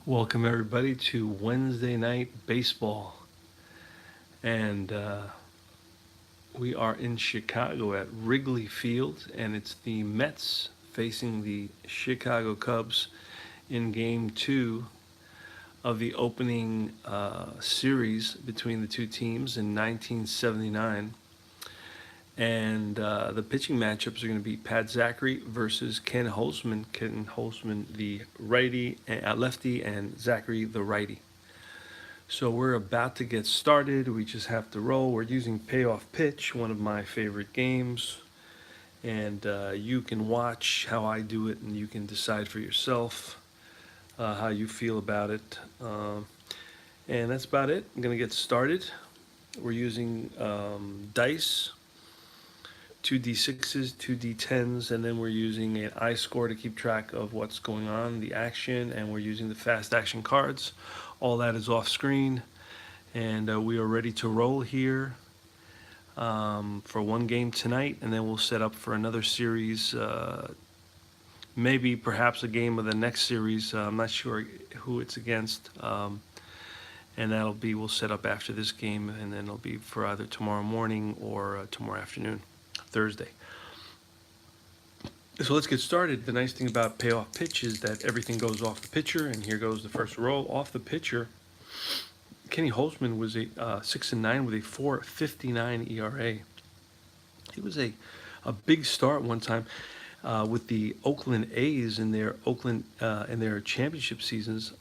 Welcome everybody to Wednesday night baseball, and we are in Chicago at Wrigley Field, and it's the Mets facing the Chicago Cubs in Game 2 of the opening series between the two teams in 1979. And the pitching matchups are going to be Pat Zachary versus Ken Holzman. Ken Holzman, the lefty, and Zachary, the righty. So we're about to get started. We just have to roll. We're using Payoff Pitch, one of my favorite games. And you can watch how I do it, and you can decide for yourself how you feel about it. And that's about it. I'm going to get started. We're using dice, 2d6s, 2d10s, and then we're using an I-score to keep track of what's going on, the action, and we're using the fast action cards. All that is off screen, and we are ready to roll here for one game tonight, and then we'll set up for another series, maybe perhaps a game of the next series. I'm not sure who it's against, and we'll set up after this game, and then it'll be for either tomorrow morning or tomorrow afternoon, Thursday. So let's get started. The nice thing about Payoff Pitch is that everything goes off the pitcher, and here goes the first roll off the pitcher. Kenny Holzman was a 6-9 with a 4.59 ERA. He was a big start one time with the Oakland A's in their championship seasons.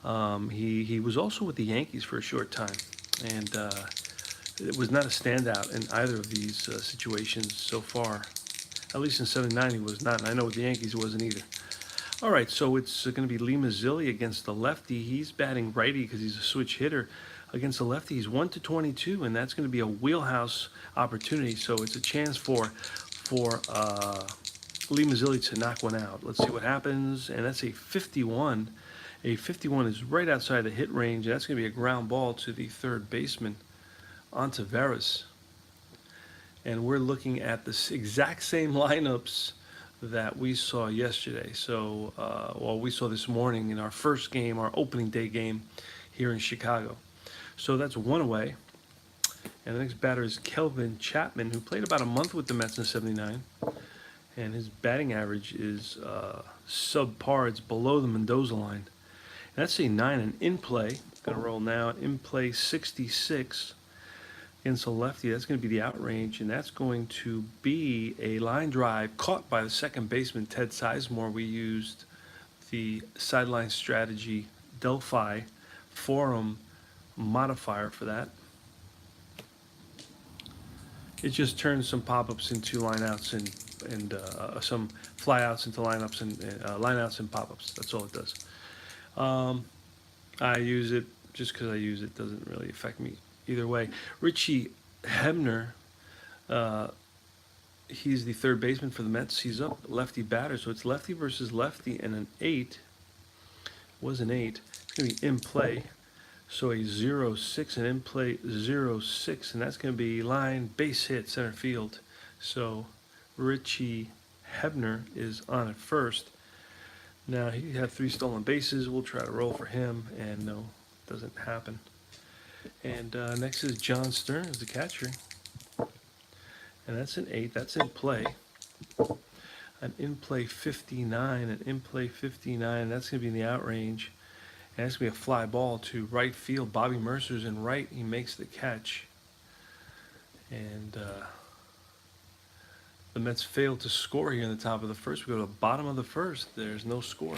He was also with the Yankees for a short time, and it was not a standout in either of these situations so far. At least in 79 he was not, and I know with the Yankees he wasn't either. All right, so it's going to be Lee Mazzilli against the lefty. He's batting righty because he's a switch hitter. Against the lefty, he's 1-22, and that's going to be a wheelhouse opportunity. So it's a chance for Lee Mazzilli to knock one out. Let's see what happens, and that's a 51. A 51 is right outside the hit range. That's going to be a ground ball to the third baseman, Ontiveros. And we're looking at the exact same lineups that we saw yesterday. So, we saw this morning in our first game, our opening day game here in Chicago. So that's one away. And the next batter is Kelvin Chapman, who played about a month with the Mets in '79. And his batting average is subpar. It's below the Mendoza line. And that's a 9 and in play. Going to roll now. In play 66. Against the lefty, that's going to be the outrange, and that's going to be a line drive caught by the second baseman, Ted Sizemore. We used the sideline strategy Delphi forum modifier for that. It just turns some pop-ups into lineouts and some flyouts into lineups and lineouts and pop-ups. That's all it does. I use it just because I use it. Doesn't really affect me either way. Richie Hebner, he's the third baseman for the Mets. He's up lefty batter, so it's lefty versus lefty, and an 8 was an 8. It's going to be in play, so a 0-6, and in play 0-6, and that's going to be line base hit center field. So Richie Hebner is on at first. Now he had 3 stolen bases. We'll try to roll for him, and no, doesn't happen. And next is John Stearns, the catcher. And that's an 8. That's in play. An in play 59. An in play 59. That's going to be in the out range. And that's going to be a fly ball to right field. Bobby Mercer's in right. He makes the catch. And the Mets failed to score here in the top of the first. We go to the bottom of the first. There's no score.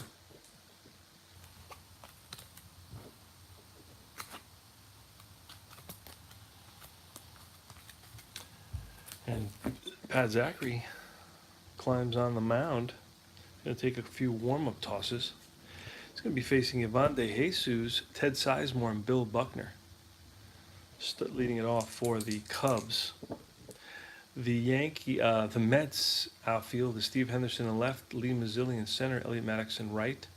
And Pat Zachary climbs on the mound. Going to take a few warm-up tosses. He's going to be facing Ivan De Jesus, Ted Sizemore, and Bill Buckner. Leading it off for the Cubs. The Mets outfield is Steve Henderson in left, Lee Mazzilli in center, Elliot Maddox in right,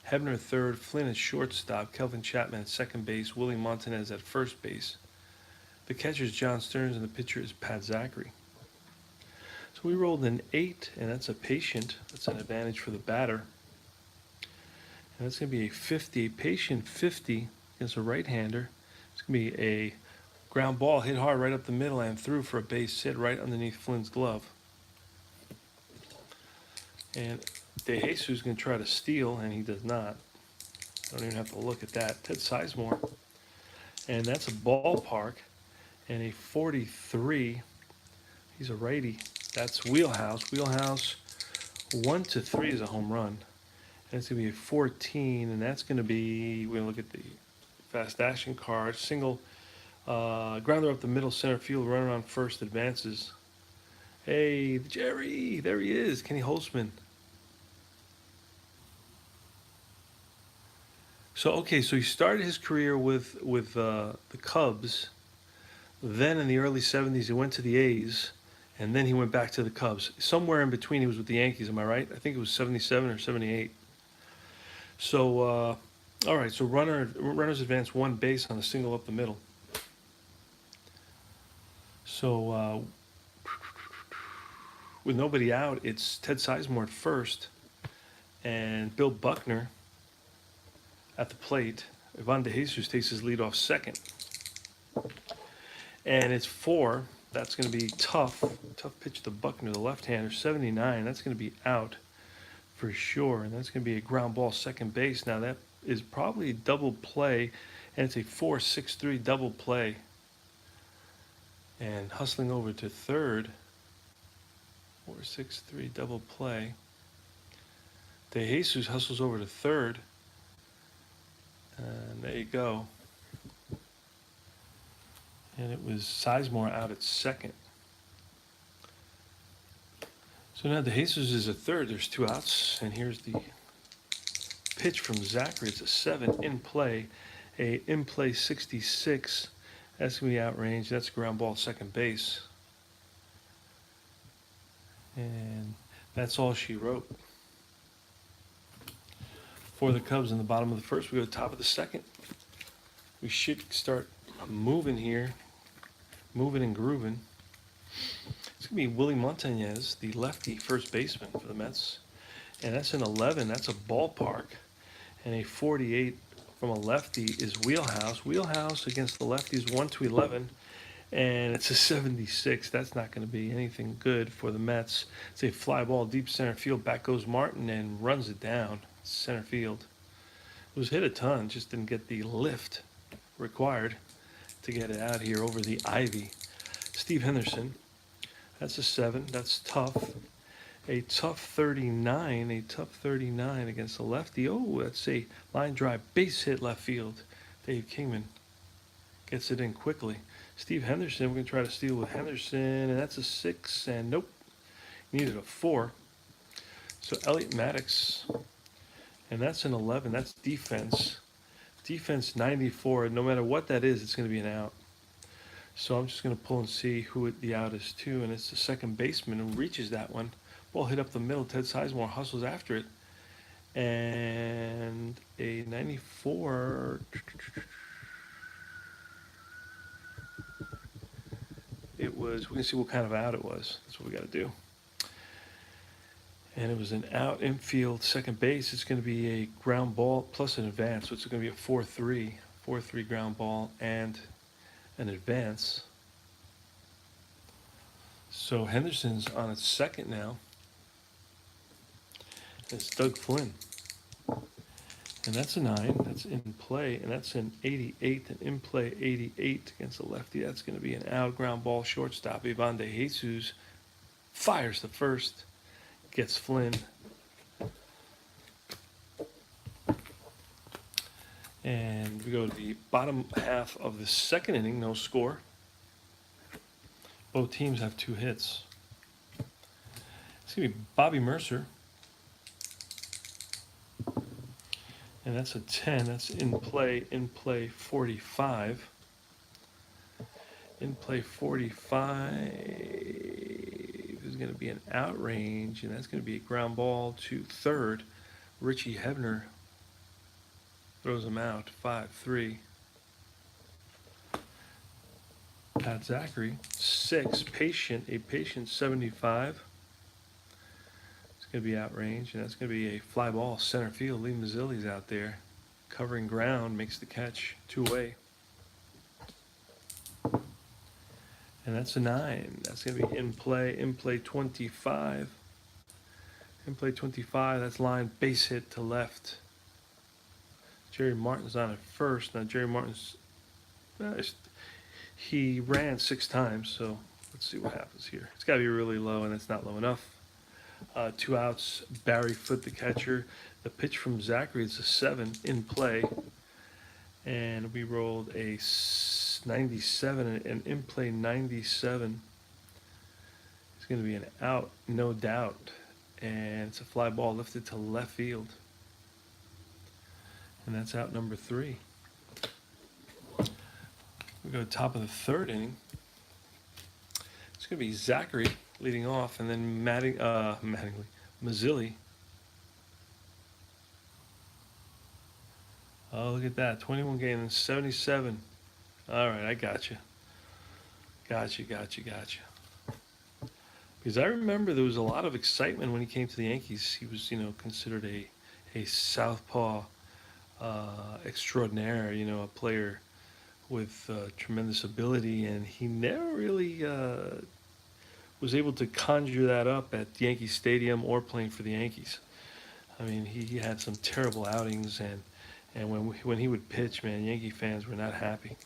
Hebner third, Flynn at shortstop, Kelvin Chapman at second base, Willie Montanez at first base. The catcher is John Stearns, and the pitcher is Pat Zachary. So we rolled an 8, and that's a patient. That's an advantage for the batter. And that's going to be a 50, a patient 50 against a right-hander. It's going to be a ground ball hit hard right up the middle and through for a base hit right underneath Flynn's glove. And De Jesus is going to try to steal, and he does not. I don't even have to look at that. Ted Sizemore. And that's a ballpark. And a 43. He's a righty. That's wheelhouse. Wheelhouse 1 to 3 is a home run. And it's going to be a 14. And that's going to be, we're going to look at the fast action card. Single, grounder up the middle, center field, runner on first, advances. Hey, Jerry, there he is, Kenny Holtzman. So okay, so he started his career with the Cubs. Then in the early '70s, he went to the A's, and then he went back to the Cubs. Somewhere in between, he was with the Yankees. Am I right? I think it was '77 or '78. So all right, so runners advance one base on a single up the middle. So with nobody out, it's Ted Sizemore at first, and Bill Buckner at the plate. Ivan De Jesus takes his lead off second. And it's 4. That's going to be tough. Tough pitch to Buckner, the left-hander. 79. That's going to be out for sure. And that's going to be a ground ball second base. Now that is probably a double play. And it's a 4-6-3 double play. And hustling over to third. 4-6-3 double play. De Jesus hustles over to third. And there you go. And it was Sizemore out at second. So now De Jesus is at third. There's 2 outs. And here's the pitch from Zachary. It's a 7 in play. A in play 66. That's going to be outrange. That's a ground ball second base. And that's all she wrote. For the Cubs in the bottom of the first, we go to the top of the second. We should start moving here, moving and grooving. It's going to be Willie Montañez, the lefty first baseman for the Mets. And that's an 11. That's a ballpark. And a 48 from a lefty is wheelhouse. Wheelhouse against the lefties 1 to 11. And it's a 76. That's not going to be anything good for the Mets. It's a fly ball deep center field. Back goes Martin and runs it down. Center field. It was hit a ton, just didn't get the lift required to get it out here over the ivy. Steve Henderson, that's a 7. That's tough. A tough 39. A tough 39 against the lefty. Oh, that's a line drive base hit left field. Dave Kingman gets it in quickly. Steve Henderson, we're going to try to steal with Henderson, and that's a 6. And nope, needed a 4. So Elliot Maddox. And that's an 11. That's defense. Defense 94. No matter what that is, it's going to be an out. So I'm just going to pull and see who the out is to. And it's the second baseman who reaches that one. Ball hit up the middle. Ted Sizemore hustles after it. And a 94. It was, we can see what kind of out it was. That's what we got to do. And it was an out infield second base. It's going to be a ground ball plus an advance. So it's going to be a 4-3. 4-3 ground ball and an advance. So Henderson's on its second now. It's Doug Flynn. And that's a 9. That's in play. And that's an 88. An in play 88 against the lefty. That's going to be an out ground ball shortstop. Ivan De Jesus fires the first. Gets Flynn. And we go to the bottom half of the second inning, no score. Both teams have 2 hits. It's going to be Bobby Mercer. And that's a 10. That's in play 45. In play 45 is going to be an outrange, and that's going to be a ground ball to third. Richie Hebner throws him out, 5-3. Pat Zachary, 6. A patient 75. It's going to be out range, and that's going to be a fly ball center field. Lee Mazzilli's out there covering ground, makes the catch, 2 away. And that's a 9. That's going to be in play 25. In play 25, that's line base hit to left. Jerry Martin's on at first. Now Jerry Martin's, he ran 6 times, so let's see what happens here. It's got to be really low, and it's not low enough. 2 outs, Barry Foote the catcher. The pitch from Zachary is a 7 in play. And we rolled a 97, and in play 97 is going to be an out, no doubt. And it's a fly ball lifted to left field. And that's out number 3. We go to top of the 3rd inning. It's going to be Zachary leading off, and then Mazzilli. Oh, look at that. 21 games and 77. All right, I got you. Got you. Because I remember there was a lot of excitement when he came to the Yankees. He was, considered a southpaw extraordinaire, a player with tremendous ability, and he never really was able to conjure that up at Yankee Stadium or playing for the Yankees. I mean, he had some terrible outings, and when he would pitch, man, Yankee fans were not happy.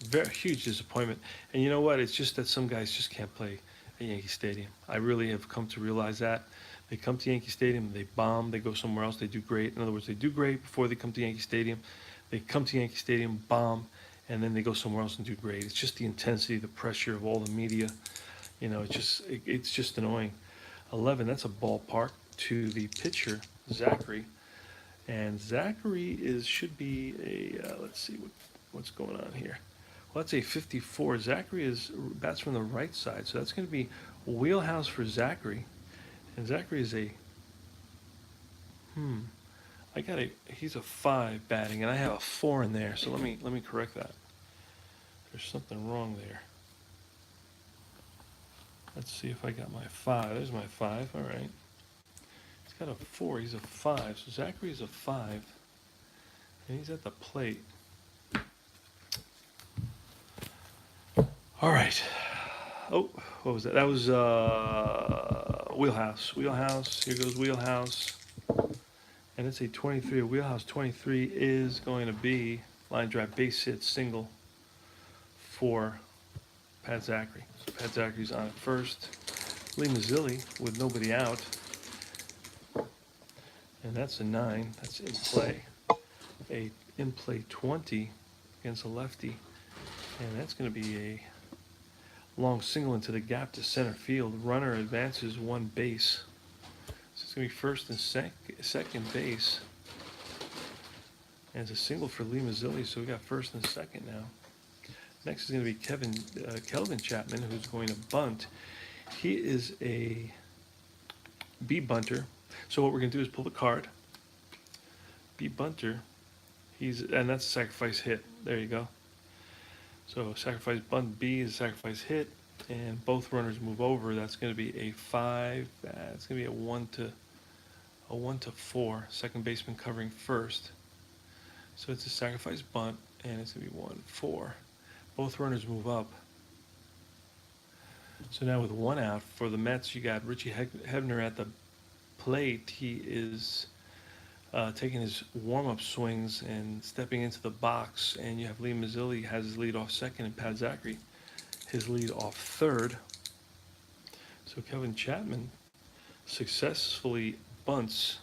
Very huge disappointment. And you know what? It's just that some guys just can't play at Yankee Stadium. I really have come to realize that. They come to Yankee Stadium, they bomb, they go somewhere else, they do great. In other words, they do great before they come to Yankee Stadium. They come to Yankee Stadium, bomb, and then they go somewhere else and do great. It's just the intensity, the pressure of all the media. It's just annoying. 11, that's a ballpark to the pitcher, Zachary. And Zachary should be a, let's see what's going on here. Well, that's a 54. Zachary bats from the right side, so that's going to be wheelhouse for Zachary. And Zachary is he's a 5 batting, and I have a 4 in there, so let me correct that. There's something wrong there. Let's see if I got my 5. There's my 5, all right. He's got a 4, he's a 5, so Zachary's a 5, and he's at the plate. All right. Oh, what was that? That was wheelhouse. Wheelhouse. Here goes wheelhouse. And it's a 23. Wheelhouse 23 is going to be line drive base hit single for Pat Zachary. So Pat Zachary's on at first. Lee Mazzilli with nobody out. And that's a 9. That's in play. A in play 20 against a lefty. And that's going to be a long single into the gap to center field. Runner advances 1 base. So it's going to be first and second base. And it's a single for Lee Mazzilli, so we got first and second now. Next is going to be Kelvin Chapman, who's going to bunt. He is a B bunter. So what we're going to do is pull the card. B bunter. And that's a sacrifice hit. There you go. So sacrifice bunt B is sacrifice hit, and both runners move over. That's going to be a 5. It's going to be a 1 to 4. Second baseman covering first. So it's a sacrifice bunt, and it's going to be 1-4. Both runners move up. So now with 1 out for the Mets, you got Richie Hebner at the plate. He is taking his warm-up swings and stepping into the box, and you have Lee Mazzilli has his lead off second, and Pat Zachary his lead off third. So Kevin Chapman successfully bunts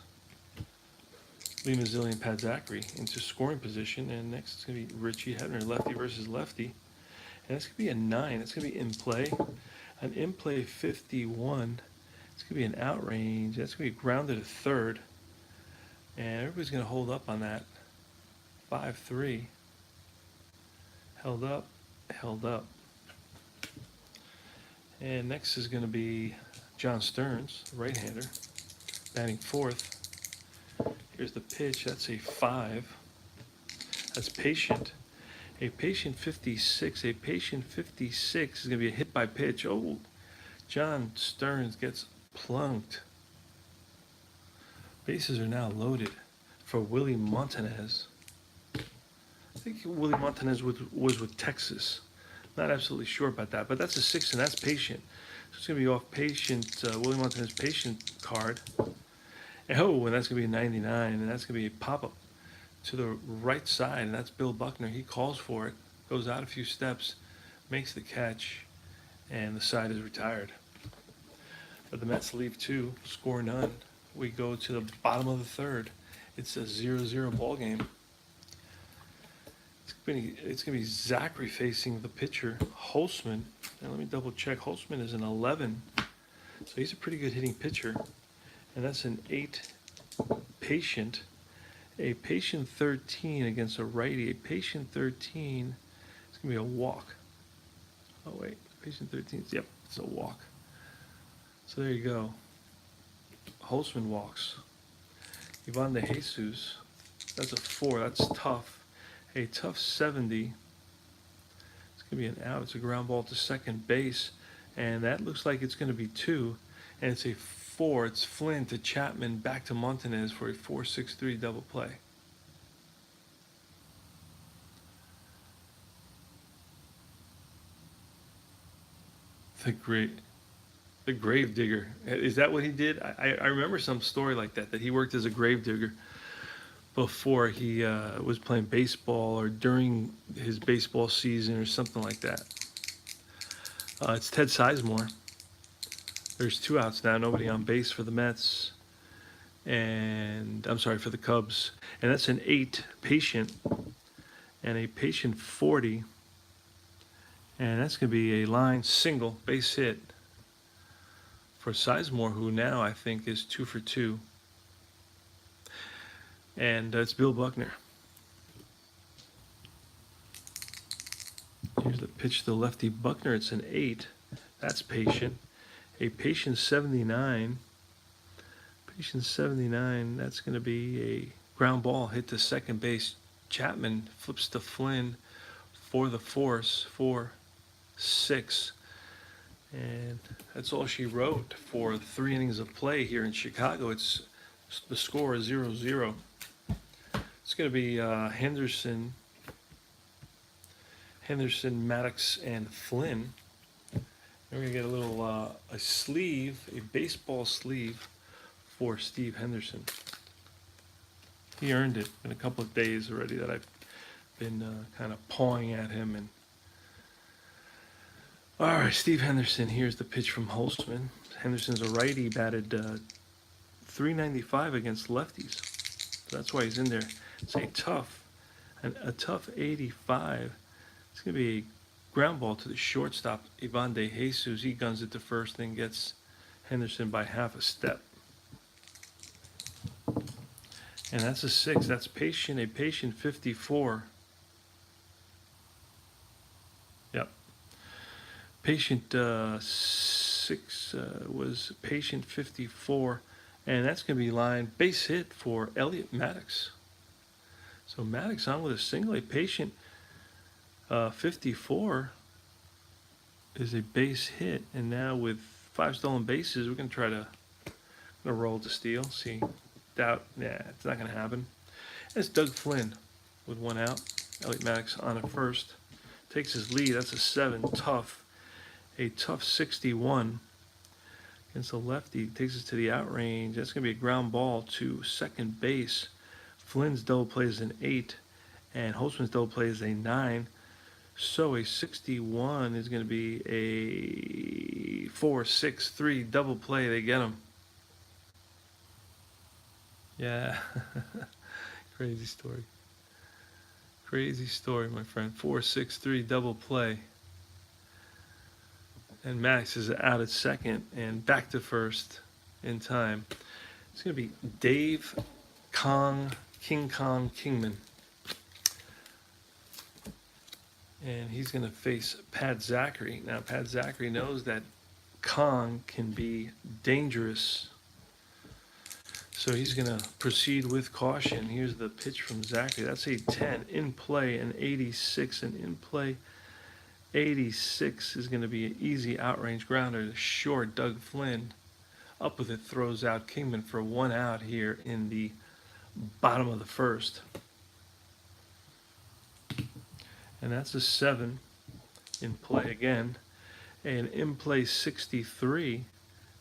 Lee Mazzilli and Pat Zachary into scoring position, and next it's going to be Richie Hebner, lefty versus lefty, and it's going to be a 9. It's going to be in play, an in play 51. It's going to be an out range. That's going to be grounded to third. And everybody's going to hold up on that. 5-3. Held up. And next is going to be John Stearns, right-hander, batting fourth. Here's the pitch. That's a 5. That's patient. A patient 56. A patient 56 is going to be a hit by pitch. Oh, John Stearns gets plunked. Bases are now loaded for Willie Montanez. I think Willie Montanez was with Texas. Not absolutely sure about that, but that's a 6, and that's patient. So it's going to be off patient, Willie Montanez patient card. And that's going to be a 99, and that's going to be a pop-up to the right side, and that's Bill Buckner. He calls for it, goes out a few steps, makes the catch, and the side is retired. But the Mets leave 2, score none. We go to the bottom of the third. It's a 0-0 ball game. It's going to be Zachary facing the pitcher, Holtzman. And let me double check. Holtzman is an 11, so he's a pretty good hitting pitcher. And that's an 8 patient. A patient 13 against a righty. A patient 13, it's going to be a walk. Oh, wait. Patient 13, yep, it's a walk. So there you go. Holtzman walks. Ivan De Jesus, that's a 4. That's tough. A tough 70. It's going to be an out. It's a ground ball to second base. And that looks like it's going to be 2. And it's a 4. It's Flynn to Chapman, back to Montanez for a 4-6-3 double play. The grave digger. Is that what he did? I remember some story like that he worked as a grave digger before he was playing baseball, or during his baseball season, or something like that. It's Ted Sizemore. There's 2 outs now, nobody on base for the Mets. And I'm sorry, for the Cubs. And that's an 8 patient, and a patient 40. And that's going to be a line single, base hit for Sizemore, who now I think is 2 for 2. And it's Bill Buckner. Here's the pitch to the lefty Buckner. It's an 8. That's patient. A patient 79. Patient 79, that's going to be a ground ball hit to second base. Chapman flips to Flynn for the force, 4-6. And that's all she wrote for 3 innings of play here in Chicago. The score is 0-0. It's going to be Henderson, Maddox, and Flynn. And we're going to get a little a baseball sleeve for Steve Henderson. He earned it in a couple of days already that I've been kind of pawing at him. And all right, Steve Henderson. Here's the pitch from Holtzman. Henderson's a righty, batted .395 against lefties. So that's why he's in there. It's a tough 85. It's going to be a ground ball to the shortstop, Ivan De Jesus. He guns it to first, then gets Henderson by half a step. And that's a 6. That's a patient 54. Yep. Patient 6 was patient 54. And that's going to be line base hit for Elliot Maddox. So Maddox on with a single. A patient 54 is a base hit. And now with 5 stolen bases, we're going to try to roll to steal. See, doubt, it's not going to happen. It's Doug Flynn with 1 out. Elliot Maddox on at first. Takes his lead. That's a 7. A tough 61. Against the lefty, takes us to the out range. That's going to be a ground ball to second base. Flynn's double play is an 8, and Holtzman's double play is a 9. So a 61 is going to be a 4-6-3 double play. They get him. Yeah, crazy story. Crazy story, my friend. 4-6-3 double play. And Max is out at second and back to first in time. It's going to be Dave King Kong Kingman. And he's going to face Pat Zachary. Now, Pat Zachary knows that Kong can be dangerous. So he's going to proceed with caution. Here's the pitch from Zachary. That's a 10 in play, an 86, and in play 86 is going to be an easy outrange grounder to short Doug Flynn. Up with it throws out Kingman for 1 out here in the bottom of the first. And that's a 7 in play again. And in play 63,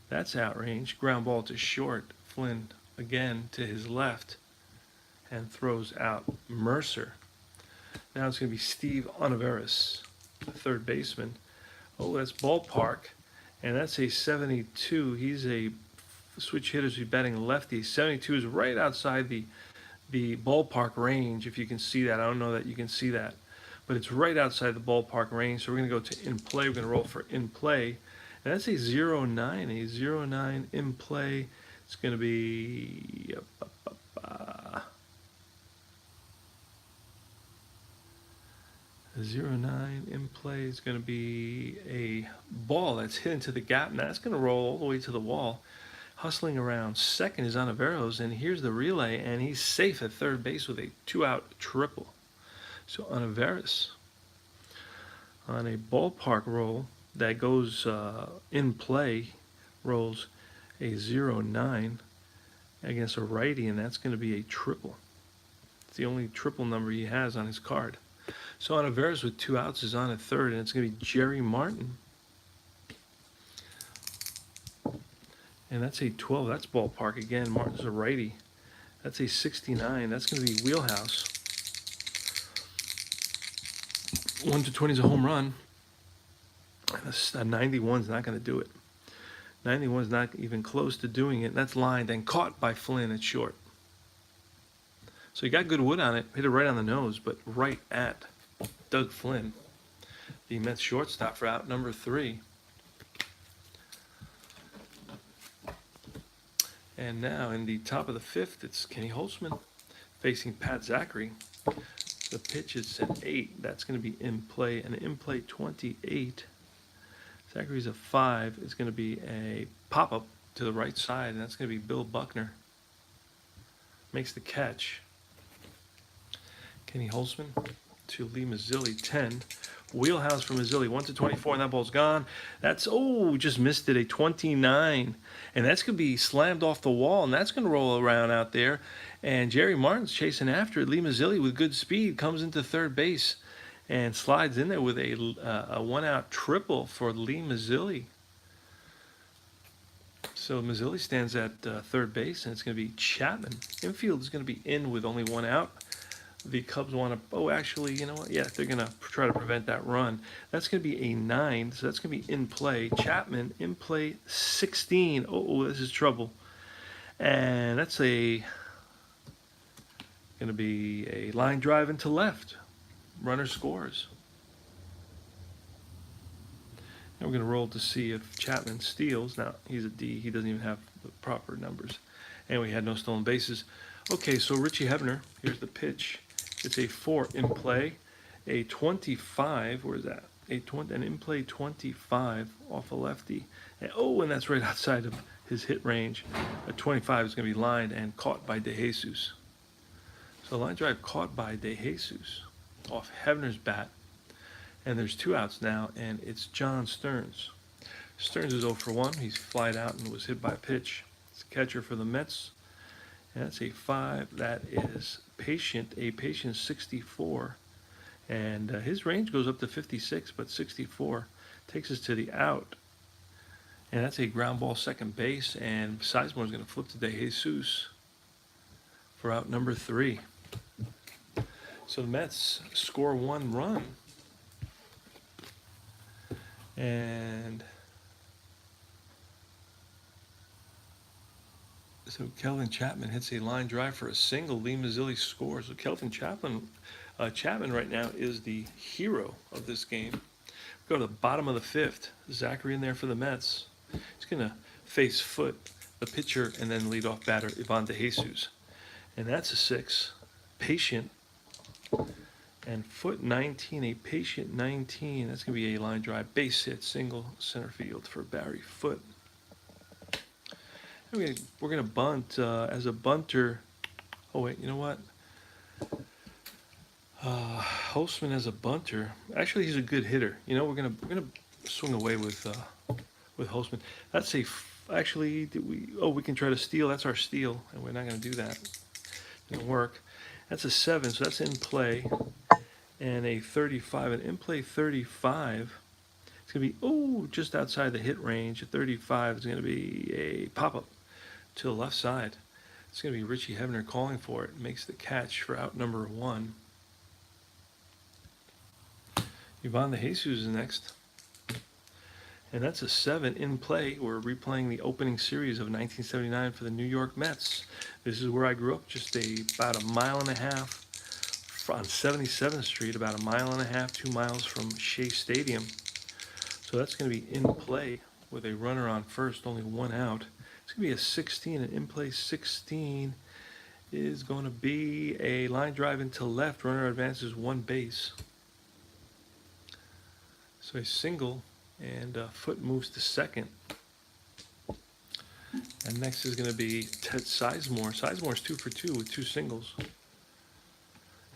that's outrange. Ground ball to short. Flynn again to his left and throws out Mercer. Now it's going to be Steve Oliveris, the third baseman. Oh, that's ballpark. And that's a 72. He's a switch hitter. He's batting lefty. 72 is right outside the ballpark range, if you can see that. I don't know that you can see that, but it's right outside the ballpark range. So we're going to go to in play. We're going to roll for in play. And that's a 09. A 09 in play. It's going to be... A 09 in play is going to be a ball that's hit into the gap, and that's going to roll all the way to the wall. Hustling around second is Oliveros, and here's the relay, and he's safe at third base with a 2-out triple. So Oliveros on a ballpark roll that goes in play, rolls a 09 against a righty, and that's going to be a triple. It's the only triple number he has on his card. So Oliveros with 2 outs is on at third, and it's going to be Jerry Martin. And that's a 12. That's ballpark again. Martin's a righty. That's a 69. That's going to be wheelhouse. 1 to 20 is a home run. A 91 is not going to do it. 91 is not even close to doing it. That's lined and caught by Flynn at short. So he got good wood on it, hit it right on the nose, but right at Doug Flynn, the Mets shortstop, for out number 3. And now in the top of the 5th, it's Kenny Holtzman facing Pat Zachary. The pitch is an 8. That's going to be in play. And in play 28, Zachary's a 5. It's going to be a pop-up to the right side, and that's going to be Bill Buckner. Makes the catch. Kenny Holtzman to Lee Mazzilli, 10. Wheelhouse for Mazzilli, 1 to 24, and that ball's gone. That's, just missed it, a 29. And that's going to be slammed off the wall, and that's going to roll around out there. And Jerry Martin's chasing after it. Lee Mazzilli with good speed comes into third base and slides in there with a 1-out triple for Lee Mazzilli. So Mazzilli stands at third base, and it's going to be Chapman. Infield is going to be in with only 1 out. The Cubs want to, actually, you know what? Yeah, they're going to try to prevent that run. That's going to be a 9, so that's going to be in play. Chapman, in play 16. This is trouble. And that's going to be a line drive into left. Runner scores. And we're going to roll to see if Chapman steals. Now, he's a D. He doesn't even have the proper numbers. And we had no stolen bases. Okay, so Richie Hebner, here's the pitch. It's a 4 in play, a 25. Where's that? An in play 25 off a lefty. And that's right outside of his hit range. A 25 is going to be lined and caught by De Jesus. So line drive caught by De Jesus off Hebner's bat. And there's 2 outs now, and it's John Stearns. Stearns is 0 for 1. He's flied out and was hit by a pitch. It's a catcher for the Mets. And that's a 5. That is a patient 64. And his range goes up to 56, but 64 takes us to the out. And that's a ground ball second base. And Sizemore is going to flip to De Jesus for out number 3. So the Mets score 1 run. And so Kelvin Chapman hits a line drive for a single. Lee Mazzilli scores. So Kelvin Chapman right now is the hero of this game. Go to the bottom of the 5th. Zachary in there for the Mets. He's going to face Foot, the pitcher, and then leadoff batter Ivan De Jesus. And that's a 6. Patient. And Foot 19, a patient 19. That's going to be a line drive. Base hit, single center field for Barry Foot. We're going to bunt as a bunter. Oh, wait, you know what? Holtzman as a bunter. Actually, he's a good hitter. You know, we're gonna swing away with Holtzman. That's a Actually, did we? Oh, we can try to steal. That's our steal, and we're not going to do that. Didn't work. That's a 7, so that's in play. And a 35, an in play 35. It's going to be, oh, just outside the hit range. A 35 is going to be a pop-up to the left side. It's going to be Richie Hebner calling for it. Makes the catch for out number 1. Yvonne De Jesus is next. And that's a 7 in play. We're replaying the opening series of 1979 for the New York Mets. This is where I grew up, just about a mile and a half on 77th Street, about a mile and a half, 2 miles from Shea Stadium. So that's going to be in play with a runner on first, only 1 out. It's going to be a 16, and in play 16 is going to be a line drive into left. Runner advances 1 base. So a single, and Foot moves to second. And next is going to be Ted Sizemore. Sizemore's 2 for 2 with 2 singles.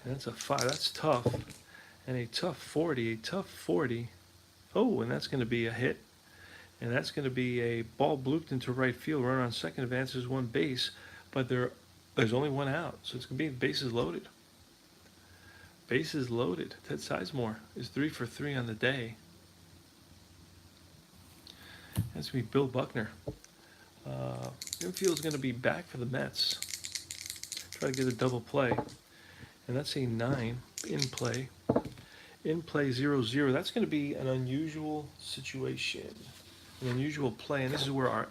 And that's a 5. That's tough. And a tough 40. A tough 40. Oh, and that's going to be a hit. And that's going to be a ball blooped into right field. Runner on second advances 1 base. But there's only 1 out. So it's going to be bases loaded. Bases loaded. Ted Sizemore is 3 for 3 on the day. That's going to be Bill Buckner. Infield's going to be back for the Mets. Try to get a double play. And that's a 9 in play. In play 0-0. That's going to be an unusual situation. An unusual play. And this is where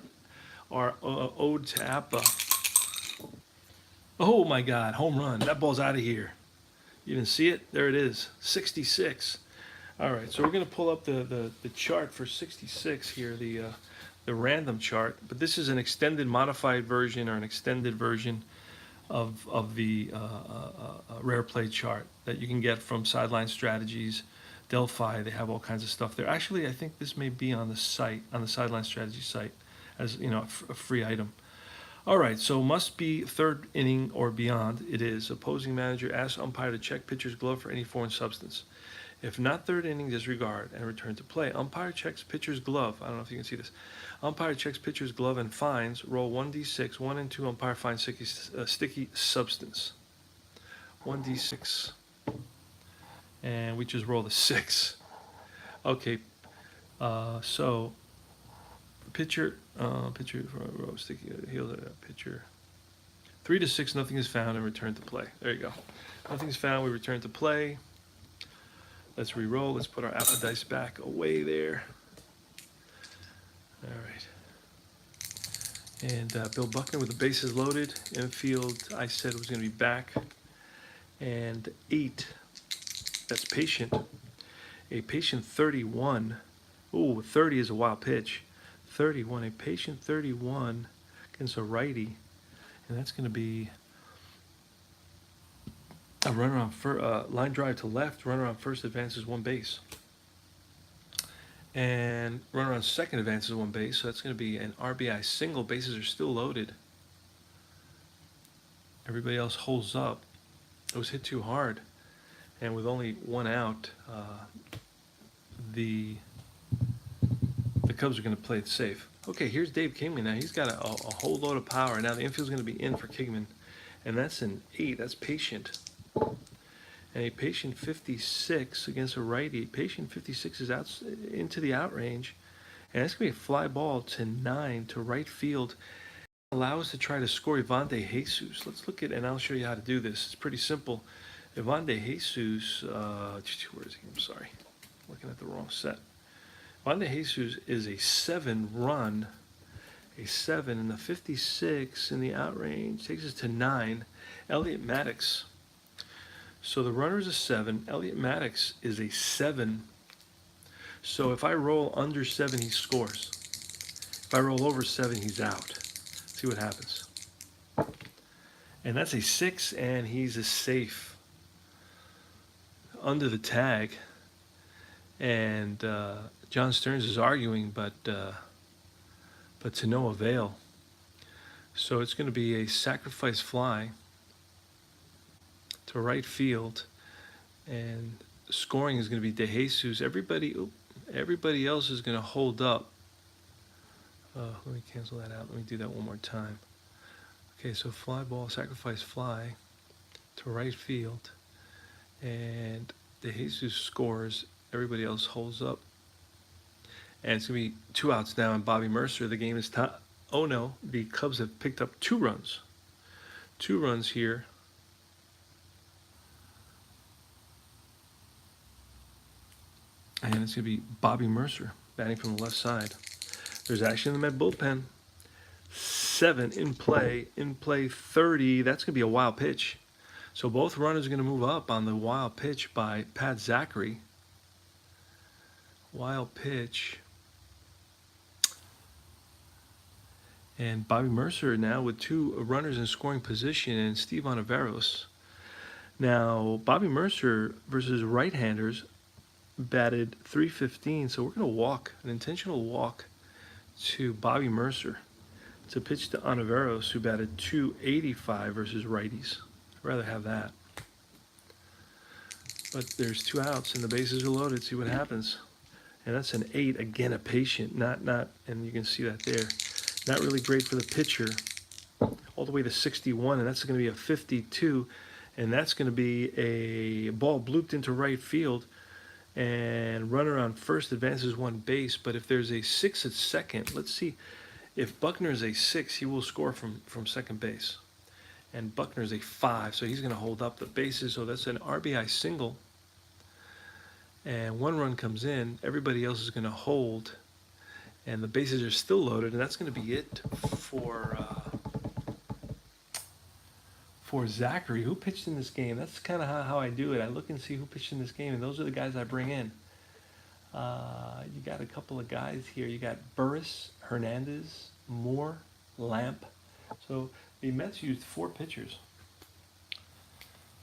our ode to Appa. Oh my God, home run. That ball's out of here. You didn't see it? There it is. 66. All right, so we're going to pull up the chart for 66 here, the random chart. But this is an extended modified version, or an extended version of the rare play chart that you can get from Sideline Strategies, Delphi. They have all kinds of stuff there. Actually, I think this may be on the site, on the Sideline Strategy site, as a free item. All right, so must be 3rd inning or beyond. It is. Opposing manager asks umpire to check pitcher's glove for any foreign substance. If not 3rd inning, disregard and return to play. Umpire checks pitcher's glove. I don't know if you can see this. Umpire checks pitcher's glove and finds. Roll 1d6. 1 and 2. Umpire finds sticky substance. 1d6. And we just rolled a 6. Okay. So pitcher for sticky heel pitcher. 3 to 6. Nothing is found and return to play. There you go. Nothing's found. We return to play. Let's re-roll. Let's put our Apple dice back away there. All right. And Bill Buckner with the bases loaded. Infield, I said, was going to be back. And 8. That's patient. A patient 31. Ooh, 30 is a wild pitch. 31. A patient 31 against a righty. And that's going to be a runner on line drive to left. Runner on first advances 1 base. And runner on second advances 1 base. So that's going to be an RBI single. Bases are still loaded. Everybody else holds up. It was hit too hard. And with only 1 out, the Cubs are going to play it safe. Okay, here's Dave Kingman now. He's got a whole load of power. Now the infield's going to be in for Kingman. And that's an 8. That's patient. And a patient 56 against a righty. Patient 56 is out into the out range. And that's going to be a fly ball to 9 to right field. Allow us to try to score Yvonne De Jesus. Let's look at, and I'll show you how to do this. It's pretty simple. Yvonne De Jesus, where is he? I'm sorry. Looking at the wrong set. Yvonne De Jesus is a 7 run. A 7, and the 56 in the out range takes us to 9. Elliot Maddox. So the runner is a 7. Elliot Maddox is a 7. So if I roll under 7, he scores. If I roll over 7, he's out. See what happens. And that's a 6, and he's a safe under the tag. And John Stearns is arguing, but to no avail. So it's going to be a sacrifice fly to right field, and scoring is going to be De Jesus. Everybody else is going to hold up. Let me cancel that out. Let me do that one more time. Okay, so fly ball, sacrifice fly to right field, and De Jesus scores. Everybody else holds up, and it's gonna be 2 outs now. And Bobby Mercer, the game is tied. Oh no, the Cubs have picked up 2 runs. 2 runs here. And it's going to be Bobby Mercer batting from the left side. There's action in the Met bullpen. 7 in play. In play 30. That's going to be a wild pitch. So both runners are going to move up on the wild pitch by Pat Zachary. Wild pitch. And Bobby Mercer now with 2 runners in scoring position and Steve Ontiveros. Now, Bobby Mercer versus right-handers batted .315, so we're going to walk, an intentional walk to Bobby Mercer to pitch to Ontiveros, who batted .285 versus righties. I'd rather have that. But there's 2 outs and the bases are loaded. See what happens. And that's an 8. Again, a patient, not, and you can see that there. Not really great for the pitcher. All the way to 61, and that's going to be a 52. And that's going to be a ball blooped into right field. And runner on first advances 1 base. But if there's a 6 at second, let's see. If Buckner is a 6, he will score from second base. And Buckner is a 5, so he's going to hold up the bases. So that's an RBI single. And 1 run comes in. Everybody else is going to hold. And the bases are still loaded. And that's going to be it for Zachary. Who pitched in this game? That's kind of how I do it. I look and see who pitched in this game, and those are the guys I bring in. You got a couple of guys here. You got Burris, Hernandez, Moore, Lamp. So the Mets used 4 pitchers.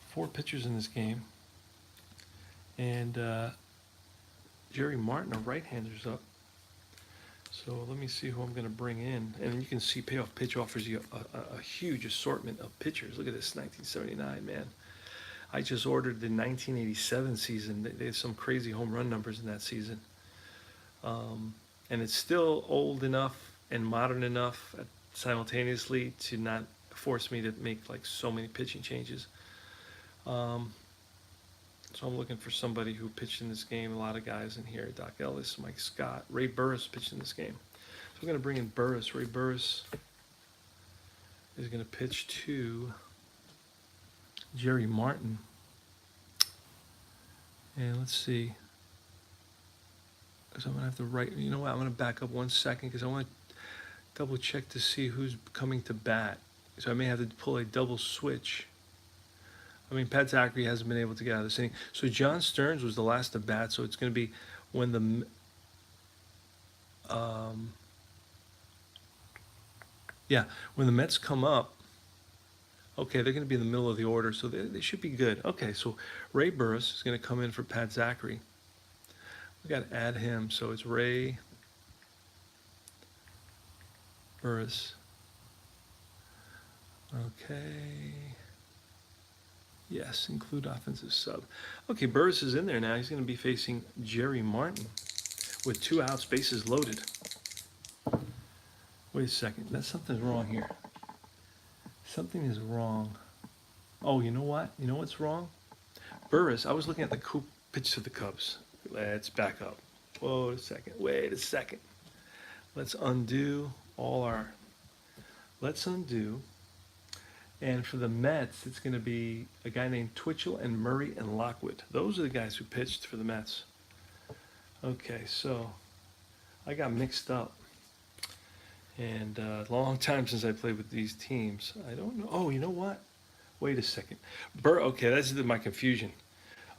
4 pitchers in this game. And Jerry Martin, a right-hander's up. So let me see who I'm going to bring in. And you can see Payoff Pitch offers you a huge assortment of pitchers. Look at this, 1979, man. I just ordered the 1987 season. They had some crazy home run numbers in that season. And it's still old enough and modern enough simultaneously to not force me to make like so many pitching changes. So I'm looking for somebody who pitched in this game. A lot of guys in here. Doc Ellis, Mike Scott, Ray Burris pitched in this game. So we're going to bring in Burris. Ray Burris is going to pitch to Jerry Martin. And let's see. So I'm going to have to write. You know what? I'm going to back up 1 second because I want to double check to see who's coming to bat. So I may have to pull a double switch. I mean, Pat Zachary hasn't been able to get out of this inning. So John Stearns was the last to bat. So it's going to be when the when the Mets come up. Okay, they're going to be in the middle of the order, so they should be good. Okay, so Ray Burris is going to come in for Pat Zachary. We got to add him. So it's Ray Burris. Okay. Yes, include offensive sub. Okay, Burris is in there now. He's going to be facing Jerry Martin with 2 outs, bases loaded. Wait a second. Something's wrong here. Something is wrong. Oh, you know what? You know what's wrong? Burris, I was looking at the pitch to the Cubs. Let's back up. Wait a second. Let's undo Let's undo. And for the Mets, it's going to be a guy named Twitchell and Murray and Lockwood. Those are the guys who pitched for the Mets. Okay, so I got mixed up. And a long time since I played with these teams. I don't know. Oh, you know what? Wait a second. Okay, that's my confusion.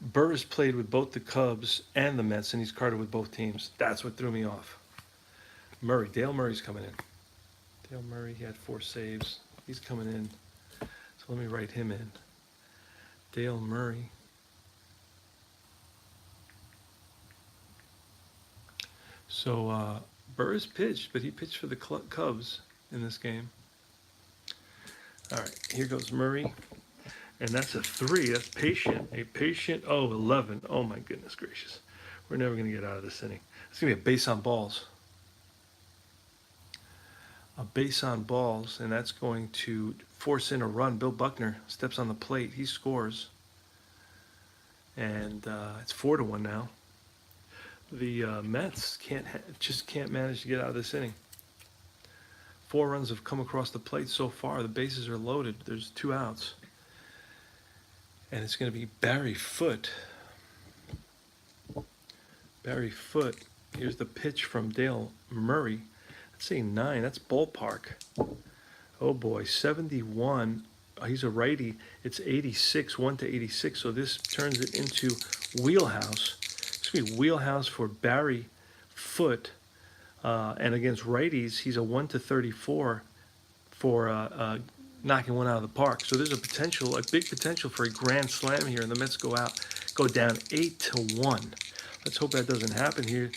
Burris played with both the Cubs and the Mets, and he's carded with both teams. That's what threw me off. Dale Murray's coming in. Dale Murray, he had 4 saves. He's coming in. So let me write him in. Dale Murray. So Burris pitched, but he pitched for the Cubs in this game. All right, here goes Murray. And that's a 3. That's patient. A patient. Oh, 11. Oh, my goodness gracious. We're never going to get out of this inning. It's going to be a base on balls. a base on balls, and that's going to force in a run. Bill Buckner steps on the plate. He scores, and it's 4-1 now. The Mets just can't manage to get out of this inning. 4 runs have come across the plate so far. The bases are loaded. There's 2 outs, and it's going to be Barry Foote. Barry Foote. Here's the pitch from Dale Murray. That's a 9. That's ballpark. Oh boy, 71. He's a righty. It's 86, 1-86. So this turns it into wheelhouse. It's going to be wheelhouse for Barry Foote. And against righties, he's a 1-34 for knocking one out of the park. So there's a big potential for a grand slam here, and the Mets go down 8-1. Let's hope that doesn't happen here.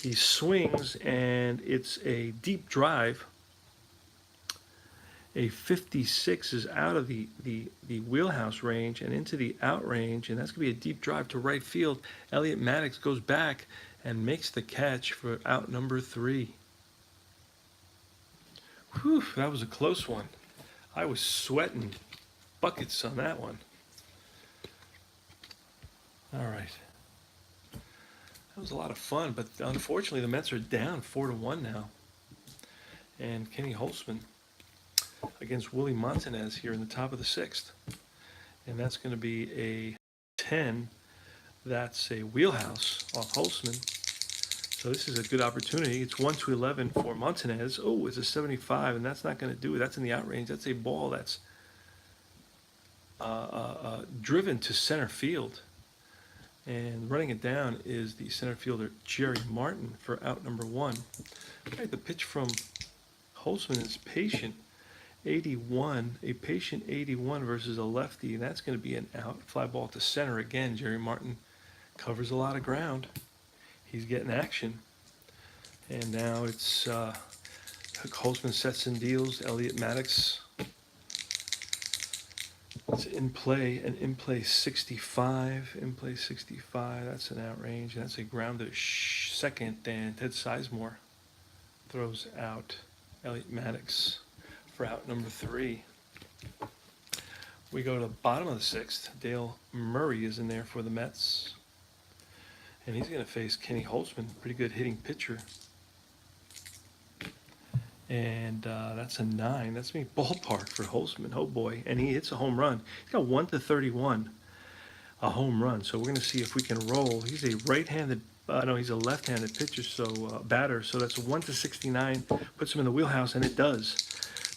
He swings, and it's a deep drive. A 56 is out of the wheelhouse range and into the out range, and that's going to be a deep drive to right field. Elliot Maddox goes back and makes the catch for out number 3. Whew, that was a close one. I was sweating buckets on that one. All right. That was a lot of fun, but unfortunately the Mets are down 4-1 now. And Kenny Holtzman against Willie Montanez here in the top of the 6th. And that's going to be a 10. That's a wheelhouse off Holtzman. So this is a good opportunity. It's 1-11 for Montanez. Oh, it's a 75, and that's not going to do it. That's in the out range. That's a ball that's driven to center field. And running it down is the center fielder, Jerry Martin, for out number 1. All right, the pitch from Holtzman is patient. 81, a patient 81 versus a lefty, and that's going to be an out. Fly ball to center again. Jerry Martin covers a lot of ground. He's getting action. And now it's Holtzman sets and deals. Elliot Maddox. It's in play, an in play 65. In play 65, that's an out range. That's a ground to second, and Ted Sizemore throws out Elliot Maddox for out number 3. We go to the bottom of the 6th. Dale Murray is in there for the Mets. And he's going to face Kenny Holtzman, pretty good hitting pitcher. And that's a 9. That's me ballpark for Holtzman. Oh boy. And he hits a home run. He's got 1-31, a home run. So we're going to see if we can roll. He's a right-handed, no, he's a left-handed pitcher, so batter. So that's a 1-69, puts him in the wheelhouse, and it does.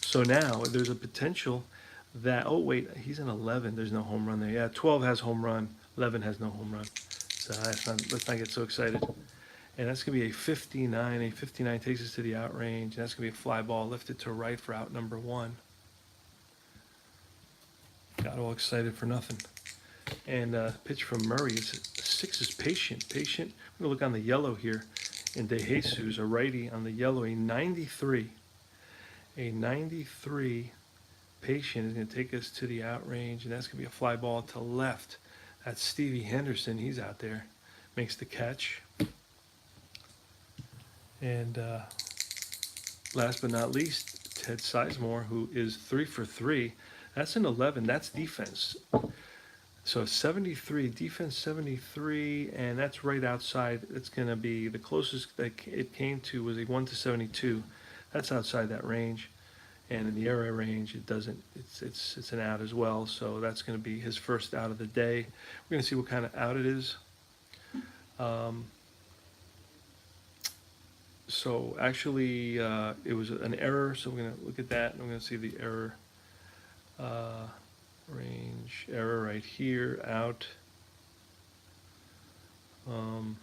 So now there's a potential that, oh wait, he's an 11. There's no home run there. Yeah, 12 has home run, 11 has no home run. So let's not get so excited. And that's going to be a 59. A 59 takes us to the out range. And that's going to be a fly ball lifted to right for out number 1. Got all excited for nothing. And pitch from Murray is 6 is patient. Patient. We're going to look on the yellow here. And De Jesus, a righty on the yellow, a 93. A 93 patient is going to take us to the out range. And that's going to be a fly ball to left. That's Stevie Henderson. He's out there. Makes the catch. And last but not least, Ted Sizemore, who is 3 for 3. That's an 11. That's defense. So 73, defense 73, and that's right outside. It's going to be the closest that it came to was a 1-72. That's outside that range. And in the area range, it doesn't. It's an out as well. So that's going to be his first out of the day. We're going to see what kind of out it is. So actually, it was an error. So we're going to look at that, and we're going to see the error range error right here out. And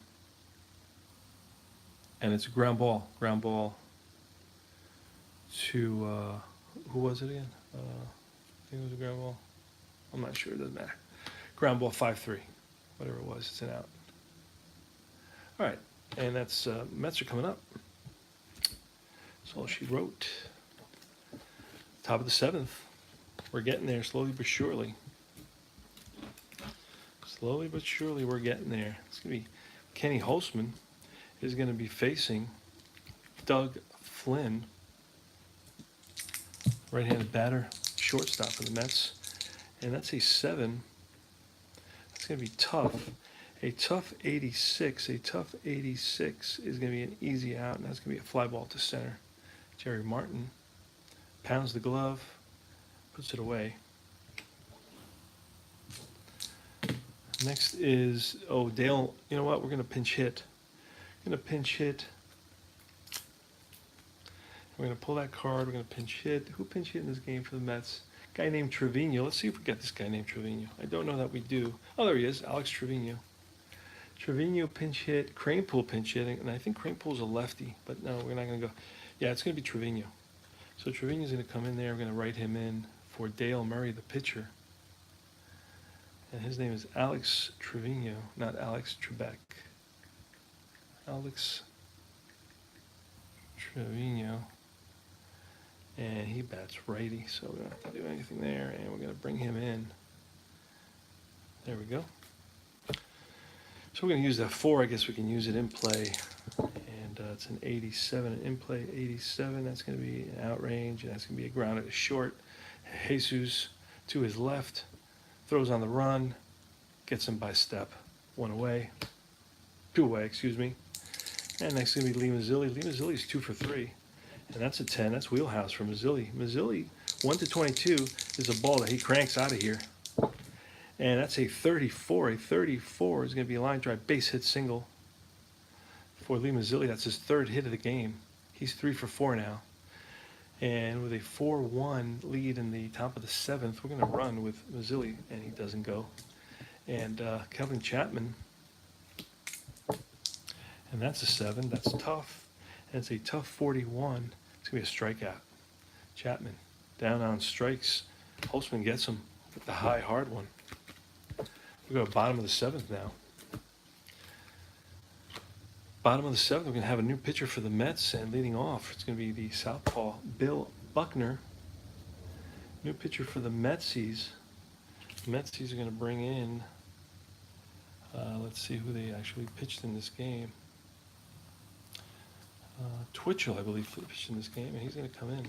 it's a ground ball to who was it again? I think it was a ground ball. I'm not sure. It doesn't matter. Ground ball 5-3, whatever it was. It's an out. All right, and that's Mets are coming up. That's all she wrote. Top of the 7th. We're getting there slowly but surely. Slowly but surely, we're getting there. It's going to be Kenny Holtzman is going to be facing Doug Flynn. right-handed batter, shortstop for the Mets. And that's a 7. That's going to be tough. A tough 86. A tough 86 is going to be an easy out, and that's going to be a fly ball to center. Jerry Martin pounds the glove, puts it away. Next is, oh, Dale, you know what? We're going to pinch hit. We're going to pinch hit. We're going to pull that card. We're going to pinch hit. Who pinch hit in this game for the Mets? Guy named Trevino. Let's see if we get this guy named Trevino. I don't know that we do. Oh, there he is, Alex Trevino. Trevino pinch hit, Kranepool pinch hitting, and I think Kranepool's a lefty, but no, we're not going to go. Yeah, it's going to be Trevino. So Trevino's going to come in there. We're going to write him in for Dale Murray, the pitcher. And his name is Alex Trevino, not Alex Trebek. Alex Trevino. And he bats righty, so we don't have to do anything there. And we're going to bring him in. There we go. So we're going to use that 4. I guess we can use it in play. And it's an 87 in play. 87, that's going to be an out range. And that's going to be a ground at a short. Jesus to his left. Throws on the run. Gets him by step. 1 away. 2 away, excuse me. And next is going to be Lee Mazzilli. Lee Mazzilli's 2 for 3. And that's a 10. That's wheelhouse for Mazzilli. Mazzilli, 1 to 22 is a ball that he cranks out of here. And that's a 34. A 34 is going to be a line drive base hit single for Lee Mazzilli. That's his 3rd hit of the game. He's 3 for 4 now. And with a 4-1 lead in the top of the 7th, we're going to run with Mazzilli, and he doesn't go. And Kelvin Chapman, and that's a 7. That's tough. And it's a tough 41. It's going to be a strikeout. Chapman down on strikes. Holtzman gets him with the high, hard one. We go to bottom of the 7th now. Bottom of the 7th, we're going to have a new pitcher for the Mets, and leading off, it's going to be the southpaw Bill Buckner. New pitcher for the Metsies. Metsies are going to bring in, let's see who they actually pitched in this game. Twitchell, I believe, pitched in this game, and he's going to come in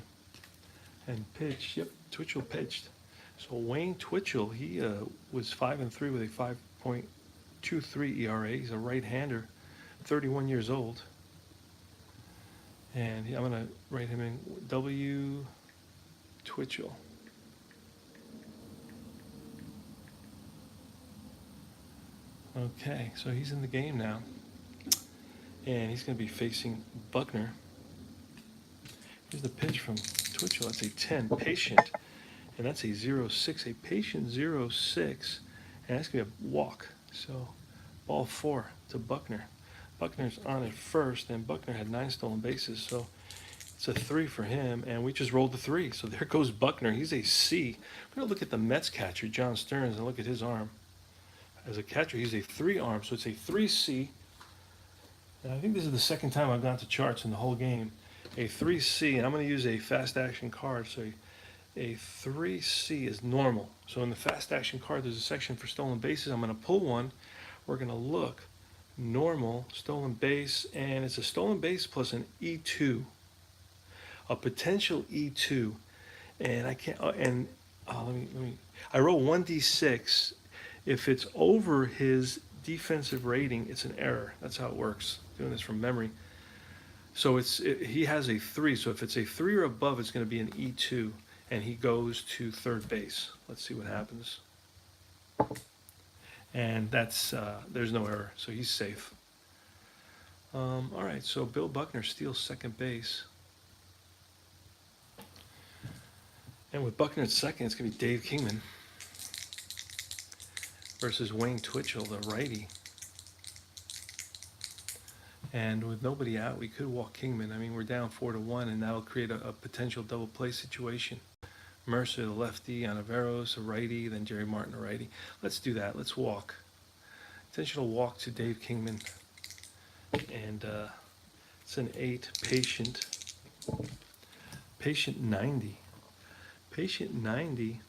and pitch. Yep, Twitchell pitched. So Wayne Twitchell, he was 5-3 with a 5.23 ERA. He's a right-hander, 31 years old. And I'm going to write him in W. Twitchell. Okay, so he's in the game now. And he's going to be facing Buckner. Here's the pitch from Twitchell. That's a 10, patient. And that's a 0-6, a patient 0-6. And that's going to be a walk. So ball 4 to Buckner. Buckner's on at first, and Buckner had 9 stolen bases. So it's a 3 for him, and we just rolled the 3. So there goes Buckner. He's a C. We're going to look at the Mets catcher, John Stearns, and look at his arm. As a catcher, he's a 3 arm, so it's a 3C. And I think this is the second time I've gone to charts in the whole game. A 3C, and I'm going to use a fast action card. So a 3C is normal. So in the fast action card, there's a section for stolen bases. I'm going to pull one. We're going to look. Normal, stolen base, and it's a stolen base plus an E2. A potential E2. And I can't, let me, I roll 1d6. If it's over his defensive rating, it's an error. That's how it works. Doing this from memory. So he has a 3. So if it's a 3 or above, it's going to be an E2, and he goes to third base. Let's see what happens. And that's there's no error, so he's safe. All right, so Bill Buckner steals second base. And with Buckner at second, it's going to be Dave Kingman versus Wayne Twitchell, the righty. And with nobody out, we could walk Kingman. I mean, we're down 4-1, and that'll create a potential double play situation. Mercer, the lefty, Anaveros, a righty, then Jerry Martin, a righty. Let's do that. Let's walk. Intentional walk to Dave Kingman. And it's an 8, patient. Patient 90. Patient 90.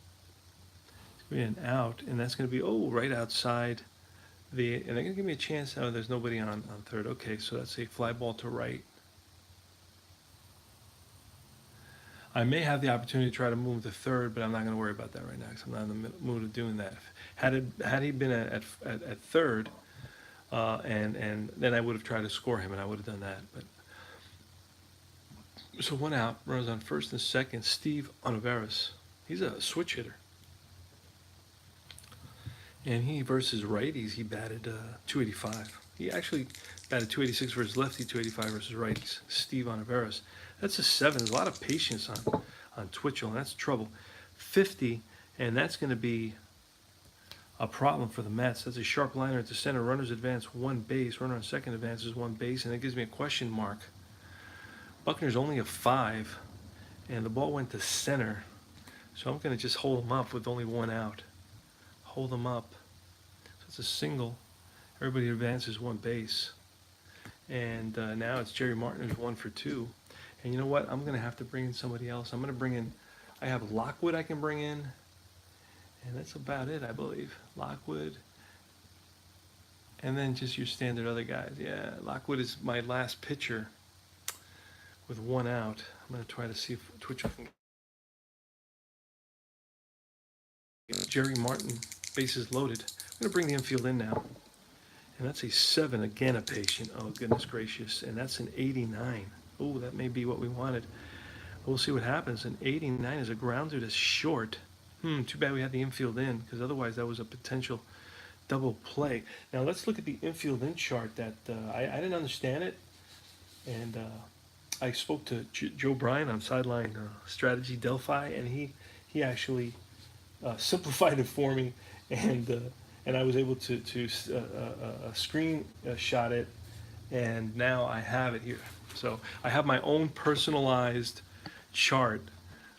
It's going to be an out, and that's going to be, right outside and they're going to give me a chance. Oh, there's nobody on third. Okay, so that's a fly ball to right. I may have the opportunity to try to move him to third, but I'm not going to worry about that right now because I'm not in the mood of doing that. Had he been at third, and then I would have tried to score him, and I would have done that. But so one out, runners on first and second. Steve Olivares, he's a switch hitter, and he versus righties he batted 285. He actually batted 286 versus lefty, 285 versus righties. Steve Olivares, that's a 7. There's a lot of patience on Twitchell, and that's trouble. 50, and that's going to be a problem for the Mets. That's a sharp liner at the center. Runners advance one base. Runner on second advances one base, and it gives me a question mark. Buckner's only a 5, and the ball went to center, so I'm going to just hold him up with only one out. Hold him up. So it's a single. Everybody advances one base, and now it's Jerry Martin who's 1 for 2. And you know what? I'm going to have to bring in somebody else. I'm going to bring in. I have Lockwood I can bring in. And that's about it, I believe. Lockwood. And then just your standard other guys. Yeah, Lockwood is my last pitcher with one out. I'm going to try to see if Twitchell can get Jerry Martin, bases loaded. I'm going to bring the infield in now. And that's a 7, again a patient. Oh, goodness gracious. And that's an 89. Oh, that may be what we wanted. We'll see what happens. An 89 is a grounder to short. Too bad we had the infield in, because otherwise that was a potential double play. Now let's look at the infield in chart that I didn't understand it, and I spoke to Joe Bryan on Sideline Strategy Delphi, and he actually simplified it for me, and I was able to screen shot it, and now I have it here. So I have my own personalized chart.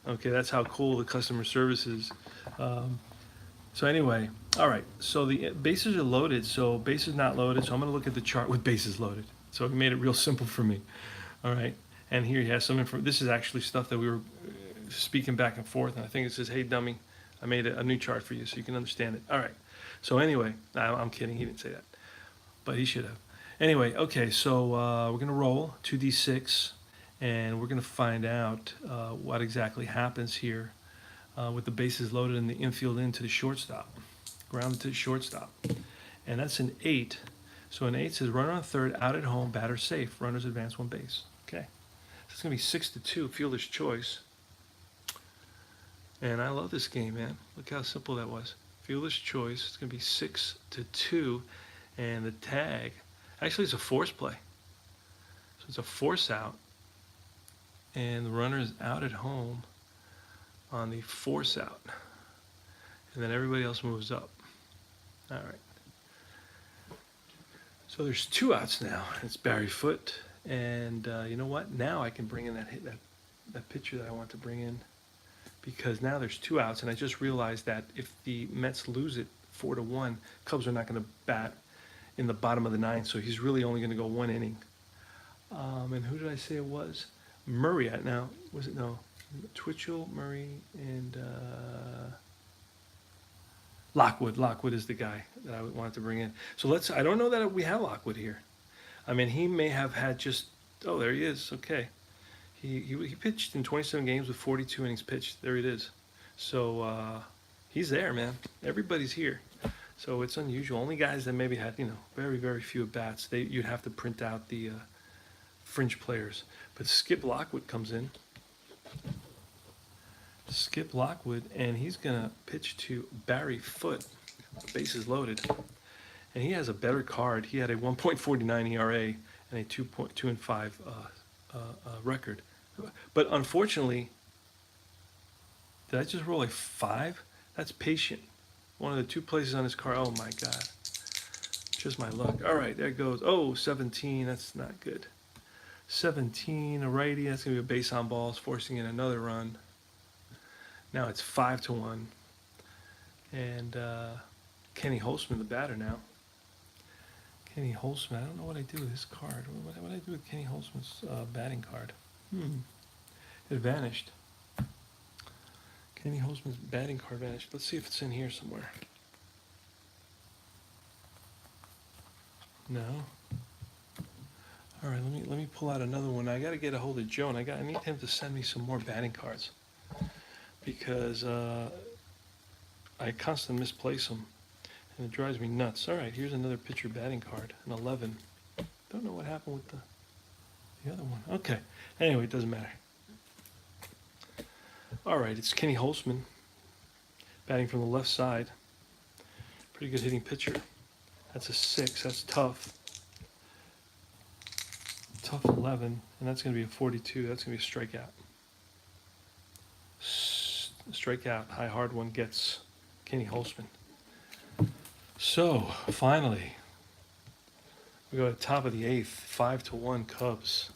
Okay, that's how cool the customer service is. So anyway, all right, so the bases are loaded, so bases not loaded, so I'm going to look at the chart with bases loaded. So he made it real simple for me. All right, and here he has some information. This is actually stuff that we were speaking back and forth, and I think it says, hey, dummy, I made a new chart for you so you can understand it. All right, so anyway, I'm kidding, he didn't say that, but he should have. Anyway, okay, so we're going to roll 2d6. And we're going to find out what exactly happens here with the bases loaded and the infield into the shortstop, grounded to the shortstop. And that's an 8. So an 8 says runner on third, out at home, batter safe, runners advance one base. Okay. So it's going to be 6-2, fielder's choice. And I love this game, man. Look how simple that was. Fielder's choice. It's going to be 6-2. And the tag, actually it's a force play. So it's a force out. And the runner is out at home on the force out. And then everybody else moves up. All right. So there's 2 outs now. It's Barry Foote. And you know what? Now I can bring in that pitcher that I want to bring in. Because now there's 2 outs. And I just realized that if the Mets lose it 4-1, Cubs are not going to bat in the bottom of the 9th. So he's really only going to go 1 inning. And who did I say it was? Murray. Now, was it? No. Twitchell, Murray, and Lockwood. Lockwood is the guy that I wanted to bring in. So I don't know that we have Lockwood here. I mean, he may have had just, oh, there he is. Okay. He pitched in 27 games with 42 innings pitched. There it is. So he's there, man. Everybody's here. So it's unusual. Only guys that maybe had, very, very few at bats. You'd have to print out the fringe players. But Skip Lockwood comes in. Skip Lockwood, and he's going to pitch to Barry Foote. Bases loaded. And he has a better card. He had a 1.49 ERA and a 2.25 record. But unfortunately, did I just roll a 5? That's patient. One of the 2 places on his card. Oh, my God. Just my luck. All right, there it goes. Oh, 17. That's not good. 17, a righty. That's going to be a base on balls, forcing in another run. Now it's 5-1. And Kenny Holtzman, the batter now. Kenny Holtzman. I don't know what I do with his card. What do I do with Kenny Holtzman's batting card? It vanished. Kenny Holtzman's batting card vanished. Let's see if it's in here somewhere. No. All right, let me pull out another one. I got to get a hold of Joe, and I need him to send me some more batting cards because I constantly misplace them, and it drives me nuts. All right, here's another pitcher batting card, an 11. Don't know what happened with the other one. Okay, anyway, it doesn't matter. All right, it's Kenny Holzman batting from the left side. Pretty good hitting pitcher. That's a 6. That's tough. Tough 11, and that's going to be a 42. That's going to be a strikeout. Strikeout, high hard one gets Kenny Holzman. So, finally, we go to the top of the 8th, 5-1 Cubs.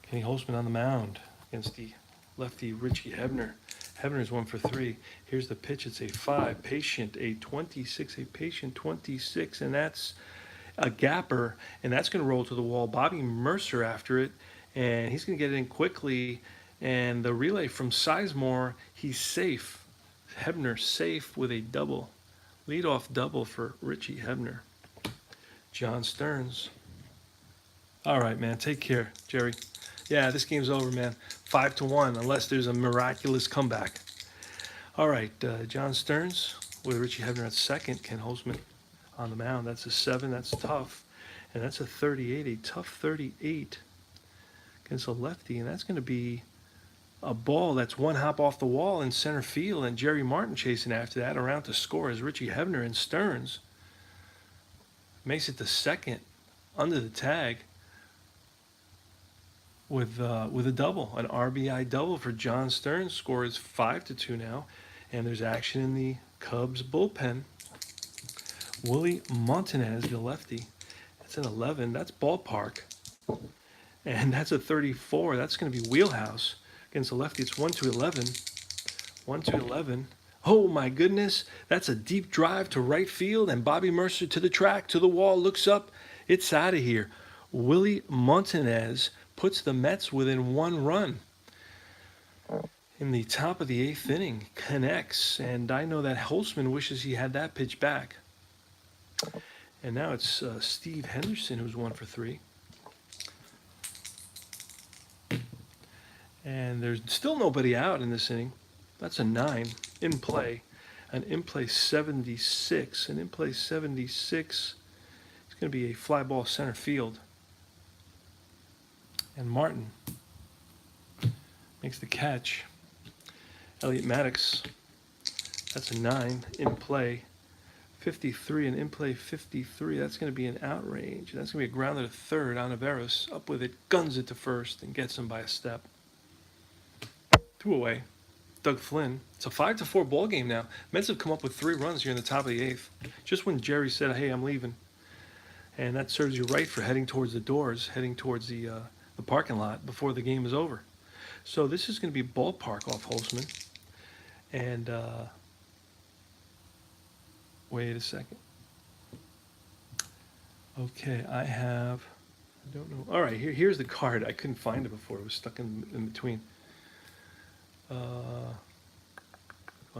Kenny Holzman on the mound against the lefty Richie Hebner. Hebner's 1 for 3. Here's the pitch. It's a 5, patient, a 26, a patient 26, and that's a gapper, and that's going to roll to the wall. Bobby Mercer after it, and he's going to get it in quickly. And the relay from Sizemore, he's safe. Hebner safe with a double. Leadoff double for Richie Hebner. John Stearns. All right, man. Take care, Jerry. Yeah, this game's over, man. 5-1, unless there's a miraculous comeback. All right, John Stearns with Richie Hebner at second. Ken Holzman on the mound. That's a 7. That's tough. And that's a 38, a tough 38 against a lefty. And that's going to be a ball that's one hop off the wall in center field. And Jerry Martin chasing after that. Around to score is Richie Hebner, and Stearns makes it to second under the tag with a double, an RBI double for John Stearns. Score is 5-2 now. And there's action in the Cubs bullpen. Willie Montanez, the lefty. That's an 11. That's ballpark. And that's a 34. That's going to be wheelhouse against the lefty. It's 1-11. 1-11. Oh my goodness. That's a deep drive to right field. And Bobby Mercer to the track, to the wall, looks up. It's out of here. Willie Montanez puts the Mets within 1 run. In the top of the 8th inning, connects. And I know that Holzman wishes he had that pitch back. And now it's Steve Henderson, who's 1 for 3. And there's still nobody out in this inning. That's a 9 in play. An in play 76. An in play 76 is going to be a fly ball center field. And Martin makes the catch. Elliot Maddox, that's a 9 in play. 53, and in play 53, that's going to be an outrage. That's going to be a grounder to third. Anaveros up with it, guns it to first, and gets him by a step. 2 away. Doug Flynn. It's a 5-4 ball game now. Mets have come up with 3 runs here in the top of the 8th. Just when Jerry said, hey, I'm leaving. And that serves you right for heading towards the doors, heading towards the parking lot before the game is over. So this is going to be ballpark off Holzman. And wait a second. Okay, I don't know. All right, here's the card. I couldn't find it before. It was stuck in between. On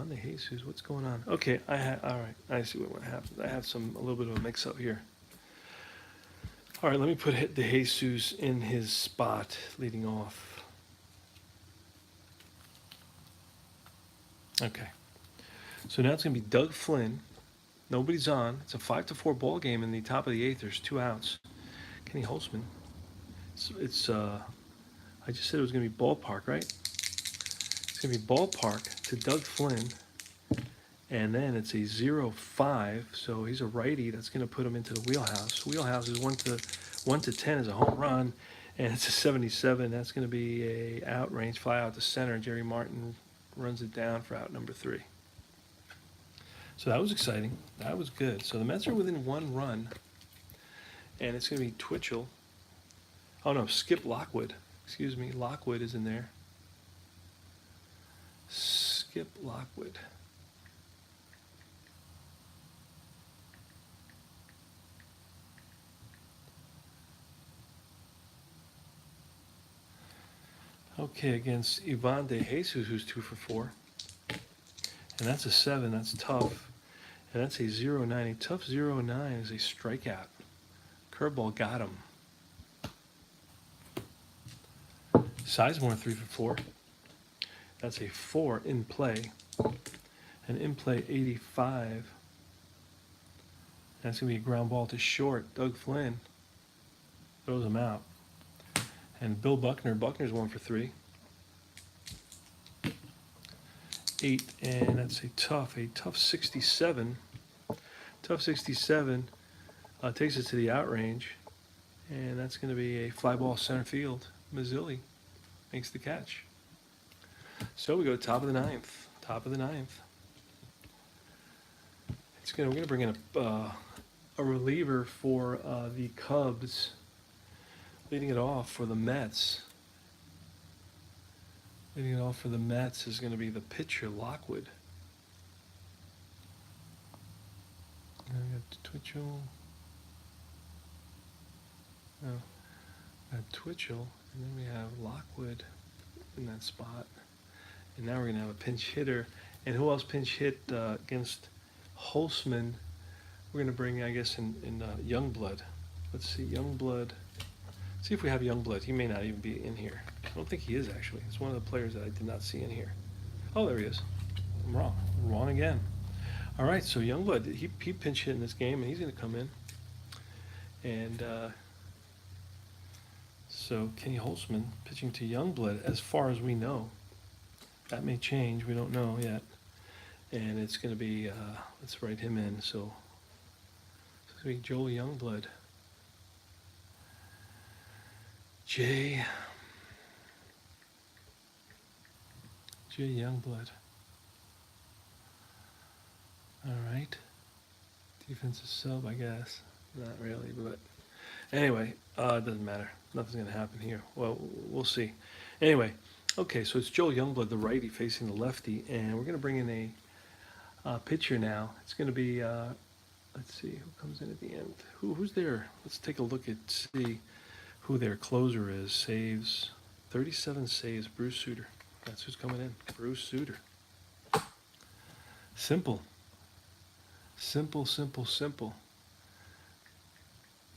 the Jesus, what's going on? Okay, all right, I see what happened. I have a little bit of a mix-up here. All right, let me put the Jesus in his spot, leading off. Okay, so now it's going to be Doug Flynn. Nobody's on. It's a 5-4 ball game in the top of the 8th. There's 2 outs. Kenny Holzman. I just said it was going to be ballpark, right? It's going to be ballpark to Doug Flynn. And then it's a 0-5. So he's a righty. That's going to put him into the wheelhouse. Wheelhouse is 1 to 10 is a home run. And it's a 77. That's going to be a out range, fly out to center. Jerry Martin runs it down for out number 3. So that was exciting. That was good. So the Mets are within 1 run. And it's going to be Twitchell. Oh, no, Skip Lockwood. Excuse me, Lockwood is in there. Skip Lockwood. Okay, against Ivan De Jesus, who's 2 for 4. And that's a 7. That's tough. And that's a 0-9. A tough 0-9 is a strikeout. Curveball got him. Sizemore 3 for 4. That's a 4 in play. And in play 85. That's going to be a ground ball to short. Doug Flynn throws him out. And Bill Buckner's 1 for 3. 8, and that's a tough 67. Tough 67 takes it to the out range. And that's going to be a fly ball center field. Mazzilli makes the catch. So we go top of the ninth. Top of the ninth. We're going to bring in a reliever for the Cubs. Leading it off for the Mets. Leading it off for the Mets is going to be the pitcher, Lockwood. And we got Twitchell. No, we got Twitchell, and then we have Lockwood in that spot. And now we're going to have a pinch hitter. And who else pinch hit against Holtzman? We're going to bring, I guess, in Youngblood. Let's see, Youngblood. See if we have Youngblood. He may not even be in here. I don't think he is, actually. It's one of the players that I did not see in here. Oh, there he is. I'm wrong. I'm wrong again. All right, so Youngblood, he pinch hit in this game, and he's going to come in. And so Kenny Holtzman pitching to Youngblood, as far as we know. That may change. We don't know yet. And it's going to be, let's write him in. So it's going to be Joel Youngblood. J. Youngblood. All right. Defensive sub, I guess. Not really, but anyway, it doesn't matter. Nothing's going to happen here. Well, we'll see. Anyway, okay, so it's Joel Youngblood, the righty, facing the lefty, and we're going to bring in a pitcher now. It's going to be, let's see, who comes in at the end? Who's there? Let's take a look at, see who their closer is. Saves, 37 saves, Bruce Sutter. That's who's coming in, Bruce Sutter. Simple. Simple, simple, simple.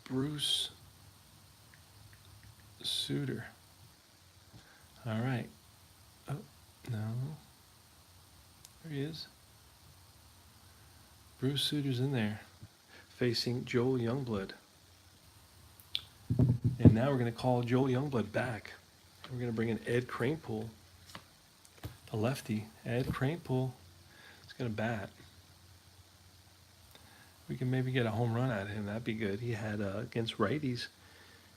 Bruce Sutter. All right. Oh, no. There he is. Bruce Sutter's in there, facing Joel Youngblood. And now we're going to call Joel Youngblood back. We're going to bring in Ed Kranepool, a lefty. Ed Kranepool is going to bat. We can maybe get a home run out of him. That'd be good. He had, against righties,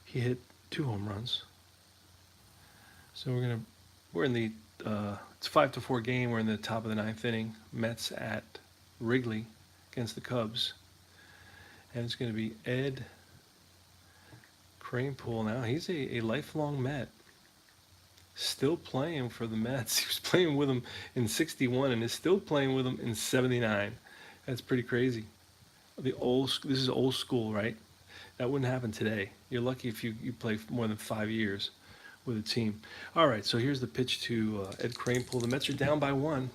he hit 2 home runs. So we're in the, it's 5-4 game. We're in the top of the 9th inning. Mets at Wrigley against the Cubs. And it's going to be Ed Kranepool now. He's a lifelong Met. Still playing for the Mets. He was playing with them in 61 and is still playing with them in 79. That's pretty crazy. This is old school, right? That wouldn't happen today. You're lucky if you play more than 5 years with a team. All right, so here's the pitch to Ed Kranepool. The Mets are down by 1.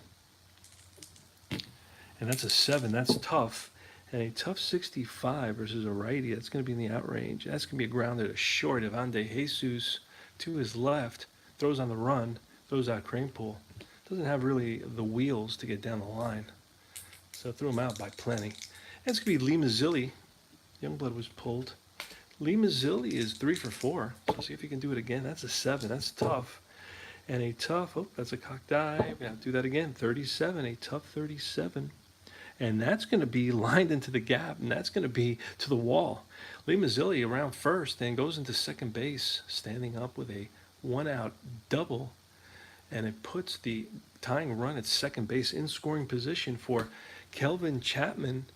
And that's a 7. That's tough. And a tough 65 versus a righty. That's going to be in the out range. That's going to be a grounder to short. Evande Jesus to his left. Throws on the run. Throws out Kranepool. Doesn't have really the wheels to get down the line. So threw him out by plenty. That's going to be Lee Mazzilli. Youngblood was pulled. Lee Mazzilli is 3 for 4. So see if he can do it again. That's a 7. That's tough. And a tough, that's a cock dive. We have to do that again. 37, a tough 37. And that's going to be lined into the gap, and that's going to be to the wall. Lee Mazzilli around first, then goes into second base, standing up with a 1-out double. And it puts the tying run at second base in scoring position for Kelvin Chapman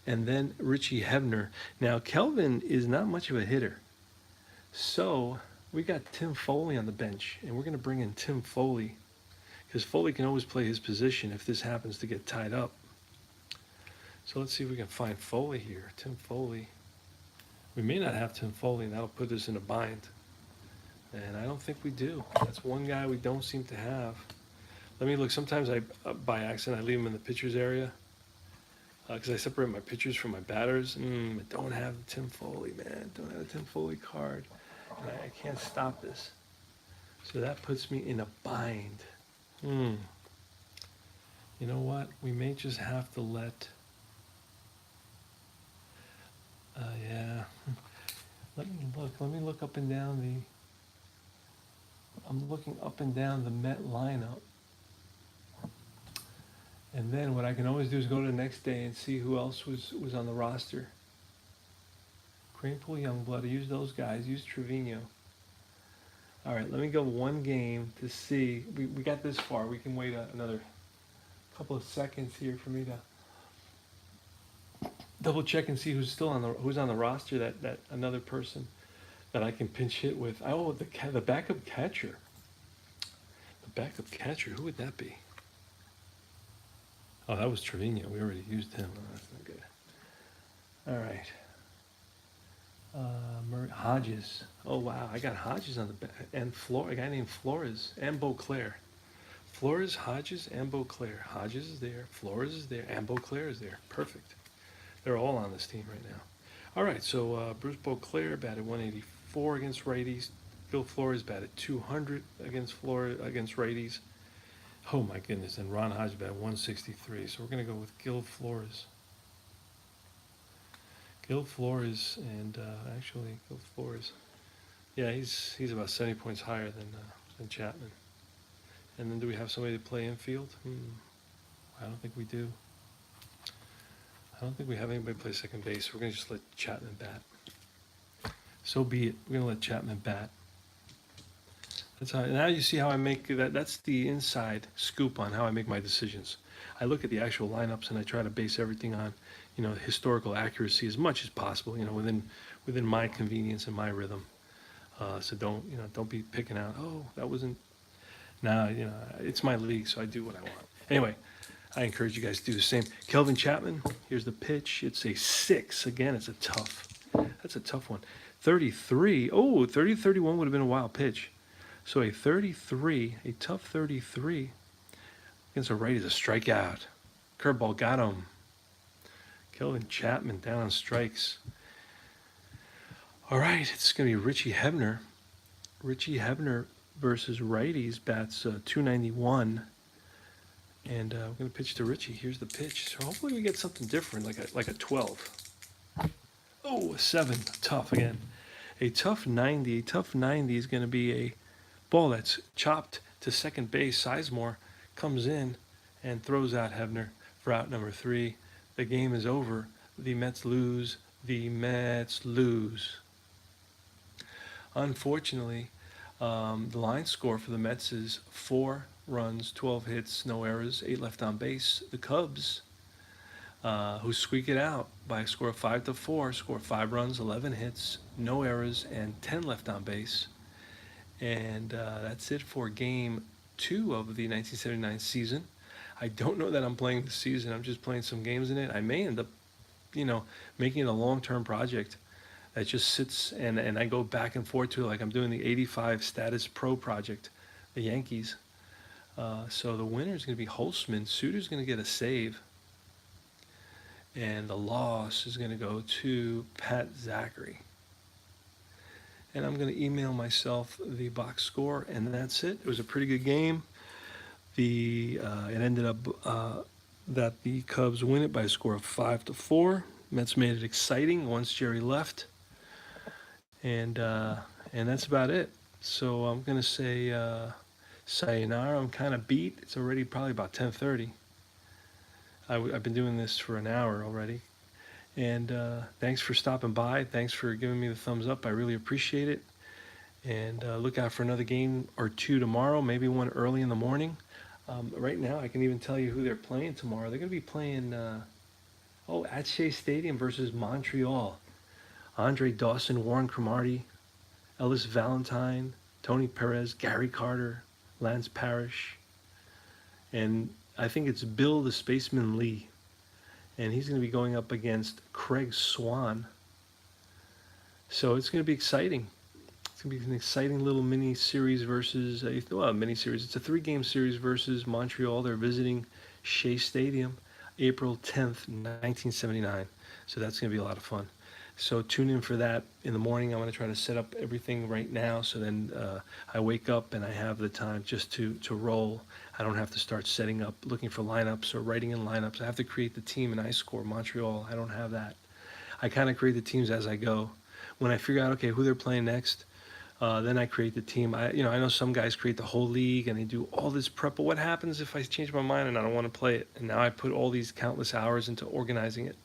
and then Richie Hebner. Now, Kelvin is not much of a hitter. So we got Tim Foley on the bench, and we're going to bring in Tim Foley because Foley can always play his position if this happens to get tied up. So let's see if we can find Foley here. Tim Foley. We may not have Tim Foley, and that'll put us in a bind. And I don't think we do. That's one guy we don't seem to have. Let me look. Sometimes by accident, I leave him in the pitcher's area. because I separate my pitchers from my batters. I don't have the Tim Foley, man. Don't have the Tim Foley card. And I can't stop this. So that puts me in a bind. Hmm. You know what? We may just have to let. Yeah. Let me look. Let me look up and down the. I'm looking up and down the Met lineup. And then what I can always do is go to the next day and see who else was on the roster. Kranepool, Youngblood, I used those guys. Used Trevino. All right, let me go one game to see. We got this far. We can wait another couple of seconds here for me to double check and see who's still on the roster. That another person that I can pinch hit with. Oh, the backup catcher. The backup catcher. Who would that be? Oh, that was Trevino. We already used him. Oh, that's not good. All right. Hodges. Oh, wow. I got Hodges on the back. And a guy named Flores and Beauclair. Flores, Hodges, and Beauclair. Hodges is there. Flores is there. And Beauclair is there. Perfect. They're all on this team right now. All right. So Bruce Beauclair batted 184 against righties. Phil Flores batted 200 against righties. Oh my goodness, and Ron Hodge batted 163. So we're going to go with Gil Flores. Gil Flores, and actually Gil Flores, yeah, he's about 70 points higher than Chapman. And then do we have somebody to play infield? I don't think we do. I don't think we have anybody play second base. We're going to just let Chapman bat. So be it. We're going to let Chapman bat. That's how, now you see how I make that. That's the inside scoop on how I make my decisions. I look at the actual lineups and I try to base everything on, historical accuracy as much as possible, within my convenience and my rhythm. So don't be picking out, oh, that wasn't. Nah, it's my league, so I do what I want. Anyway, I encourage you guys to do the same. Kelvin Chapman, here's the pitch. It's a 6. Again, that's a tough one. 33. Oh, 30-31 would have been a wild pitch. So a 33, a tough 33 against a righty is a strikeout. Curveball got him. Kelvin Chapman down on strikes. All right, it's going to be Richie Hebner. Richie Hebner versus righties bats 291. And we're going to pitch to Richie. Here's the pitch. So hopefully we get something different, like a 12. Oh, a 7. Tough again. A tough 90. A tough 90 is going to be a ball that's chopped to second base. Sizemore comes in and throws out Hebner for out number 3. The game is over. The Mets lose. The Mets lose. Unfortunately, the line score for the Mets is 4 runs, 12 hits, no errors, 8 left on base. The Cubs, who squeak it out by a score of 5-4, score 5 runs, 11 hits, no errors, and 10 left on base. And that's it for game 2 of the 1979 season. I don't know that I'm playing the season. I'm just playing some games in it. I may end up, making it a long-term project that just sits and I go back and forth to it, like I'm doing the 85 Status Pro project, the Yankees. So the winner is going to be Holtzman. Suter's going to get a save. And the loss is going to go to Pat Zachary. And I'm going to email myself the box score, and that's it. It was a pretty good game. It ended up that the Cubs win it by a score of 5-4. Mets made it exciting once Jerry left, and that's about it. So I'm going to say sayonara. I'm kind of beat. It's already probably about 10:30. I've been doing this for an hour already. And thanks for stopping by. Thanks for giving me the thumbs up. I really appreciate it. And look out for another game or two tomorrow, maybe one early in the morning. Right now, I can even tell you who they're playing tomorrow. They're going to be playing at Shea Stadium versus Montreal. Andre Dawson, Warren Cromartie, Ellis Valentine, Tony Perez, Gary Carter, Lance Parrish. And I think it's Bill the Spaceman Lee. And he's going to be going up against Craig Swan. So it's going to be exciting. It's going to be an exciting little mini series versus, mini series. It's a 3-game series versus Montreal. They're visiting Shea Stadium. April 10th, 1979. So that's going to be a lot of fun. So tune in for that in the morning. I'm going to try to set up everything right now, so then I wake up and I have the time just to roll. I don't have to start setting up, looking for lineups or writing in lineups. I have to create the team and I score Montreal. I don't have that. I kind of create the teams as I go. When I figure out, okay, who they're playing next, then I create the team. I know some guys create the whole league and they do all this prep. But what happens if I change my mind and I don't want to play it? And now I put all these countless hours into organizing it.